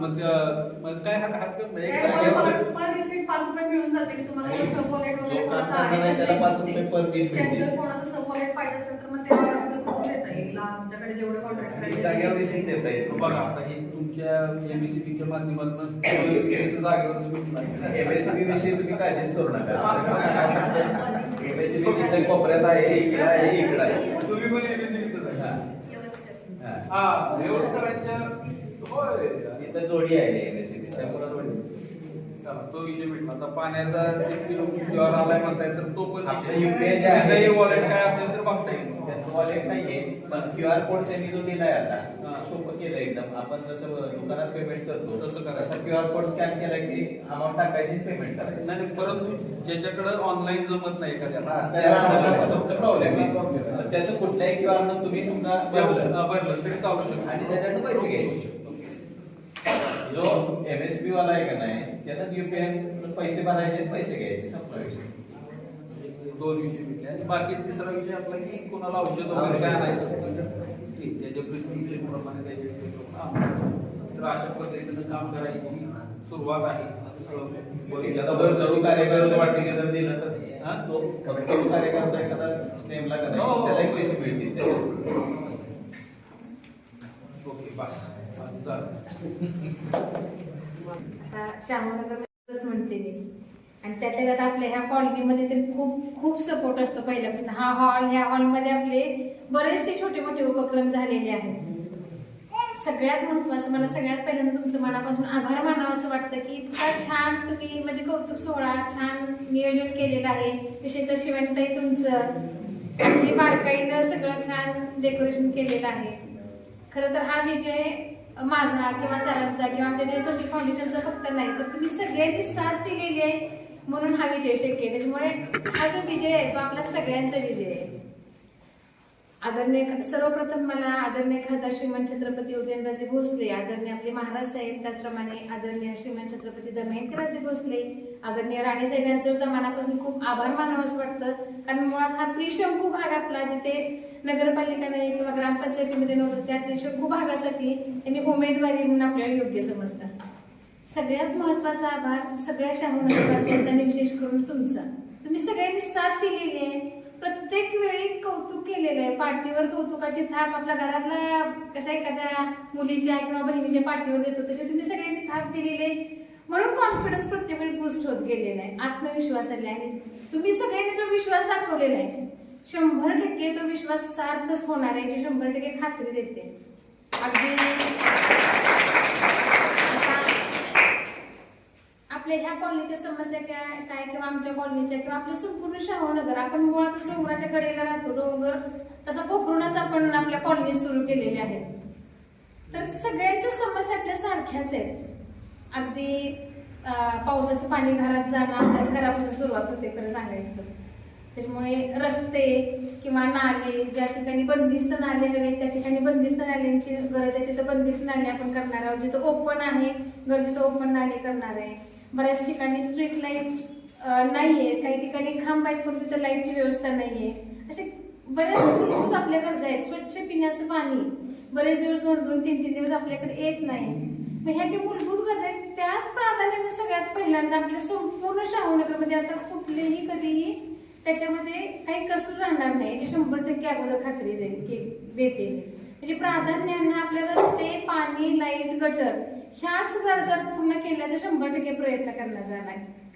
A: मग काय हरकत नाही.
C: काय
A: एक जागेवर
C: पर रिसिप्ट 5 रुपये मिळून जाते की तुम्हाला
G: आणि
C: सब वॉलेट वगैरे
G: जो
C: कोणाचं
G: काम करणार
C: आहे
G: आहे त्याला 5 रुपये पर बिल
C: त्यांचं
G: भेटेल.
C: कोणाचं सब वॉलेट पाहिजे असेल तर मग ते आपल्याला करून देता येईल. आमच्याकडे जेवढे कॉन्ट्रॅक्ट
G: आणि जागेवर रिसिप्ट देता येईल.
A: बघा आता हे तुमच्या MSCBच्या माध्यमातून जागेवरच भेटणार.
G: MSCB विषयी तुम्ही काळजीच करू नका. MSCB जिथे कोपऱ्यात आहे इकडे आहे इकडे आहे.
A: तुम्ही पण MSCBतच आहे.
G: हा.
A: हा व्यवस्था करायच्या होय.
G: इथं जोडी आहे MSCB त्यामुळे जोडी.
A: चला, तो विषय भेटला. आता पाण्याचा 1 किलो किंवा आलाय म्हणताय तर तो पण
G: आपलं UPI जे आहे
A: त्याचंही वॉलेट काय असेल तर बघता येईल.
G: त्याचं वॉलेट नाहीये पण QR कोड त्यांनी जो दिलाय आता
A: हा.
G: सोपं केलं एकदम. आपण जसं दुकानात पेमेंट करतो
A: तसं करायचं.
G: तसं QR कोड स्कॅन केला की अमाऊंट टाकायची पेमेंट करायची.
A: नाही परंतु ज्याच्याकडे ऑनलाईन जमत नाही एखाद्याला
G: त्याचा फक्त प्रॉब्लेम आहे. त्याचं कुठल्याही QR न तुम्ही समजा भरलं
A: भरलं तरी चालू शकतो.
G: आणि त्याच्याकडे पैसे घ्यायचे. जो MSCB वाला आहे का नाही त्याला UPI पैसे भरायचे पैसे घ्यायचे संपला विषय.
A: दोन विषय भेटले आणि बाकी तिसरा विषय आपला की कोणाला औषध वगैरे काय आणायचं असेल तर ठीक त्याच्या प्रिस्क्रिप्शन प्रमाणे द्यायचे. तर अशा पद्धतीनं काम करायची सुरुवात आहे. असं सगळं
G: एखादा जर जरूर कार्यकर्ता वाटणी जर दिलं तर तो जरूर कार्यकर्ता एखादा नेमला का नाही त्यालाही पैसे मिळतील त्याचे.
A: ओके बस
H: श्यामनगरच म्हणते मी. आणि त्यातल्या त्यात आपल्या ह्या कॉलनीमध्ये तर खूप खूप सपोर्ट असतो पहिल्यापासून. हा हॉल ह्या हॉलमध्ये आपले बरेचसे छोटे मोठे उपक्रम झालेले आहेत. सगळ्यात महत्वाचं मला सगळ्यात पहिल्यांदा तुमचं मनापासून आभार मानावं असं वाटतं की इतका छान तुम्ही म्हणजे कौतुक सोहळा छान नियोजन केलेलं आहे. विशेषतः शिवणताई तुमचं अगदी बारकाईनं सगळं छान डेकोरेशन केलेलं आहे. खरं तर हा विजय माझा किंवा सरांचा किंवा आमच्या जयस्वाती फाउंडेशनचा फक्त नाही तर तुम्ही सगळ्यांनी साथ दिलेली आहे म्हणून हा विजय शक्य आहे. त्याच्यामुळे हा जो विजय आहे तो आपला सगळ्यांचा विजय आहे. आदरणीय सर्वप्रथम मला आदरणीय खासदार श्रीमान छत्रपती उदयनराजे भोसले, आदरणीय आपले महाराज साहेब, त्याचप्रमाणे आदरणीय श्रीमान छत्रपती दमयंतीराजे भोसले, आदरणीय राणे साहेब यांचं सुद्धा मनापासून खूप आभार मानावं असं वाटतं. कारण मुळात हा त्रिशंकू भाग आपला जिथे नगरपालिका नाही किंवा ग्रामपंचायतीमध्ये नव्हतं त्या त्रिशंकू भागासाठी त्यांनी उमेदवारी म्हणून आपल्याला योग्य समजतात. सगळ्यात महत्वाचा आभार सगळ्या शाहू नगरवासियांचा आणि विशेष करून तुमचा. तुम्ही सगळ्यांनी साथ दिलेली आहे. प्रत्येक वेळी कौतुक केलेलं आहे. पाठीवर कौतुकाची थाप आपल्या घरातल्या कशा एखाद्या मुलीच्या किंवा बहिणीच्या पाठीवर देतो तशी तुम्ही सगळ्यांनी थाप दिलेली आहे. म्हणून कॉन्फिडन्स प्रत्येक वेळी बूस्ट होत गेलेला आहे. आत्मविश्वास आले आणि तुम्ही सगळ्यांनी जो विश्वास दाखवलेला आहे 100% तो विश्वास सार्थच होणार आहे याची 100% खात्री देते. अगदी आपल्या ह्या कॉलनीच्या समस्या काय किंवा आमच्या कॉलनीच्या किंवा आपल्या संपूर्ण शाहूनगर आपण मुळात डोंगराच्या कडेला राहतो. डोंगर तसा पोखरूनच आपण आपल्या कॉलनी सुरू केलेल्या आहेत. तर सगळ्यांच्या समस्या आपल्या सारख्याच आहेत. अगदी पावसाचं पाणी घरात जाणं आमच्याच घरापासून सुरुवात होते खरं सांगायचं तर. त्याच्यामुळे रस्ते किंवा नाले, ज्या ठिकाणी बंदिस्त नाले हवेत त्या ठिकाणी बंदिस्त नाल्यांची गरज आहे, तिथं बंदिस्त नाले आपण करणार आहोत. जिथं ओपन आहे गरज तिथं ओपन नाले करणार आहे. बऱ्याच ठिकाणी स्ट्रीट लाईट नाहीये, काही ठिकाणी खांब आहेत पण तिथं लाईटची व्यवस्था नाहीये. असे बऱ्याच मूलभूत आपल्या गरजा आहेत. स्वच्छ पिण्याचं पाणी बरेच दिवस 2-3 दिवस आपल्याकडे येत नाही. मग ह्या ज्या मूलभूत गरजा आहेत त्याच प्राधान्याने सगळ्यात पहिल्यांदा आपल्या संपूर्ण शाहूनगरमध्ये आता कुठलेही कधीही त्याच्यामध्ये काही कसूर राहणार नाही याची 100% अगोदर खात्री देते. म्हणजे प्राधान्यानं आपले रस्ते, पाणी, लाईट, गटर ह्याच गरजा पूर्ण केल्याचा 100% प्रयत्न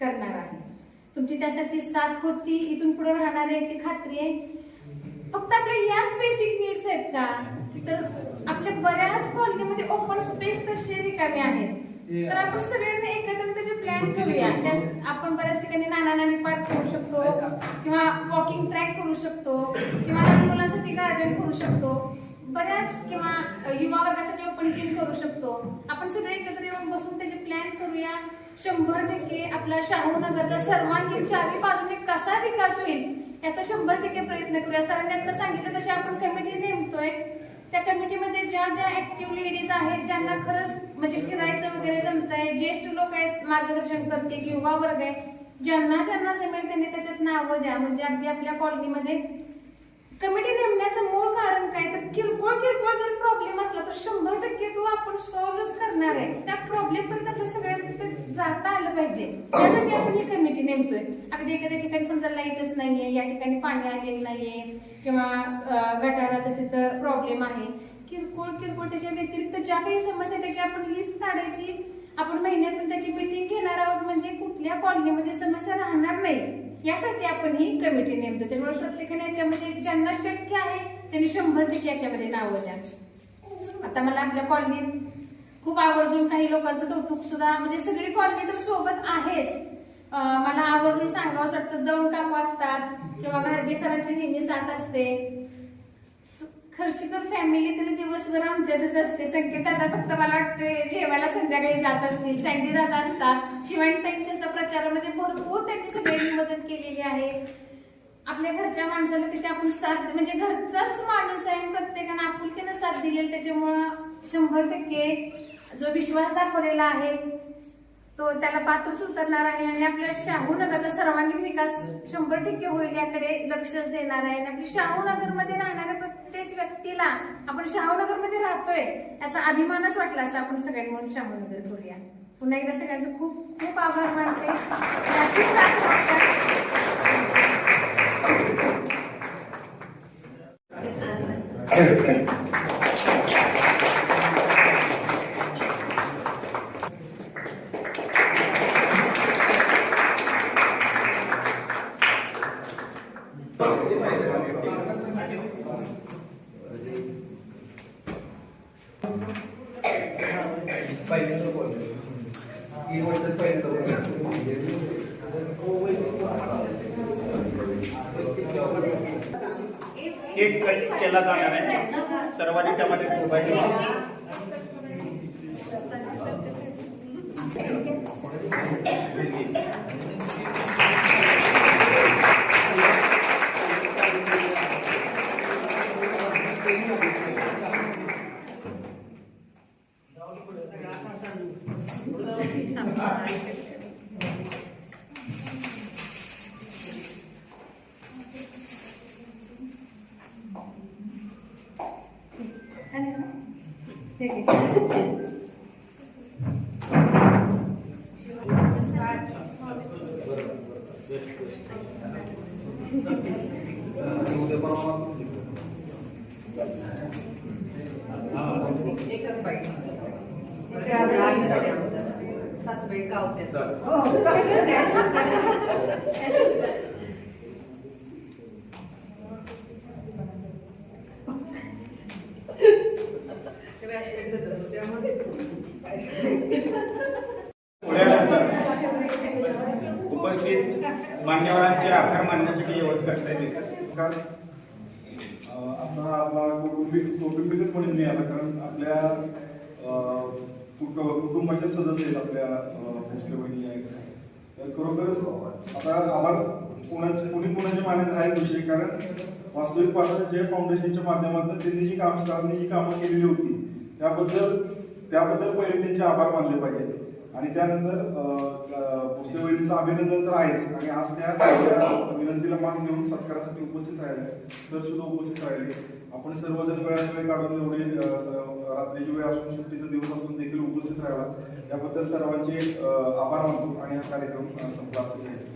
H: करणार आहे. तुमची त्यासाठी साथ होती, इथून पुढे राहणार आहे याची खात्री आहे. फक्त आपल्या याच बेसिक नीड्स आहेत का, तर आपल्या बऱ्याच कॉलनीमध्ये ओपन स्पेस तसे रिकामे आहेत. तर आपण सगळ्यांनी एकत्र त्याचे प्लॅन करूया. आपण बऱ्याच ठिकाणी नाना पार्क करू शकतो किंवा वॉकिंग ट्रॅक करू शकतो किंवा लहान मुलांसाठी गार्डन करू शकतो, बऱ्याच किंवा युवा वर्गासाठी ओपन जिम करू शकतो. आपण सगळे एकत्र येऊन बसून त्याचे प्लॅन करूया. 100% आपला शाहूनगरचा सर्वांगीण चारी बाजूने कसा विकास होईल याचा 100% प्रयत्न करूया. सरांनी आता सांगितलं तशी आपण कमिटी नेमतोय. त्या कमिटीमध्ये ज्या ऍक्टिव्ह लेडीज आहेत, ज्यांना खरंच म्हणजे फिरायचं वगैरे जमतंय, ज्येष्ठ लोक आहेत मार्गदर्शन करते, युवा वर्ग आहे, ज्यांना जमेल त्यांनी त्याच्यात नावं द्या. म्हणजे अगदी आपल्या कॉलनीमध्ये कमिटी नेमण्याचं मूळ कारण काय, तर किरकोळ जर प्रॉब्लेम असला तर 100% तो आपण सॉल्व्हच करणार आहे. त्या प्रॉब्लेम पर्यंत आपल्या सगळ्यांना जाता आलं पाहिजे, त्यासाठी आपण ही कमिटी नेमतोय. अगदी एखाद्या ठिकाणी समजा लाईटच नाहीये, या ठिकाणी पाणी आलेलं नाहीये किंवा गटाराचा तिथं प्रॉब्लेम आहे, किरकोळ त्याच्या व्यतिरिक्त ज्या काही समस्या त्याची आपण लिस्ट काढायची. आपण महिन्यातून त्याची मीटिंग घेणार आहोत, म्हणजे कुठल्या कॉलनीमध्ये समस्या राहणार नाही यासाठी आपण ही कमिटी नेमतो. त्यामुळे प्रत्येकाने याच्यामध्ये ज्यांना शक्य आहे त्यांनी 100% याच्यामध्ये नावं द्या. आता मला आपल्या कॉलनीत खूप आवर्जून काही लोकांचं कौतुक सुद्धा, म्हणजे सगळी कॉलनी तर सोबत आहेच, मला आवर्जून सांगावं वाटतं. दौंड काकू असतात किंवा घारगे सरांची नेहमी साथ असते. खर्शीकर फॅमिली तरी दिवसभर आमच्यातच असते. संकेत दादा फक्त मला वाटतं जेवायला संध्याकाळी जात असतील, सँडी दादा असतात, शिवानीताईंच्या प्रचारामध्ये भरपूर त्यांनी सगळ्यांनी मदत केलेली आहे. आपल्या घरच्या माणसाला कशी आपण साथ, म्हणजे घरचाच माणूस आहे, प्रत्येकानं आपुलकीनं साथ दिलेली, त्याच्यामुळं 100% जो विश्वास दाखवलेला आहे तो त्याला पात्रच उतरणार आहे. आणि आपल्या शाहूनगरचा सर्वांगीण विकास 100% होईल याकडे लक्षच देणार आहे. आणि आपली शाहूनगरमध्ये राहणाऱ्या प्रत्येक व्यक्तीला आपण शाहूनगरमध्ये राहतोय याचा अभिमानच वाटला असं आपण सगळ्यांनी म्हणून शाहूनगर करूया. पुन्हा एकदा सगळ्यांचं खूप खूप आभार मानते. याचीच साथ
B: केक कट केला जाणार आहे. सर्वांनी त्यामध्ये सहभागी व्हा.
C: सासूबाई गावत्यात.
B: उपस्थित मान्यवरांचे आभार मानण्यासाठी यवतकर साहेब.
I: असा आपला कौटुंबिकच म्हणून नाही आला, कारण आपल्या कुटुंबाचे सदस्य आहेत आपल्या भोसले वहिनी आहेत. तर खरोखरच आता आभार पुण्याच्या मान्यता आहे विषय, कारण वास्तविक पाहता जय फाउंडेशनच्या माध्यमातून त्यांनी जी कामं केलेली होती त्याबद्दल पहिले त्यांचे आभार मानले पाहिजे. आणि त्यानंतर भोसले वहिनीचं अभिनंदन तर आहेच, आणि आज त्या विनंतीला मान देऊन सत्कारासाठी उपस्थित राहिले, सर सुद्धा उपस्थित राहिले. आपण सर्वजण वेळात वेळ काढून एवढे रात्रीची वेळ असून सुट्टीचा दिवस असून देखील उपस्थित राहिला, याबद्दल सर्वांचे आभार मानतो आणि हा कार्यक्रम संपला असेल.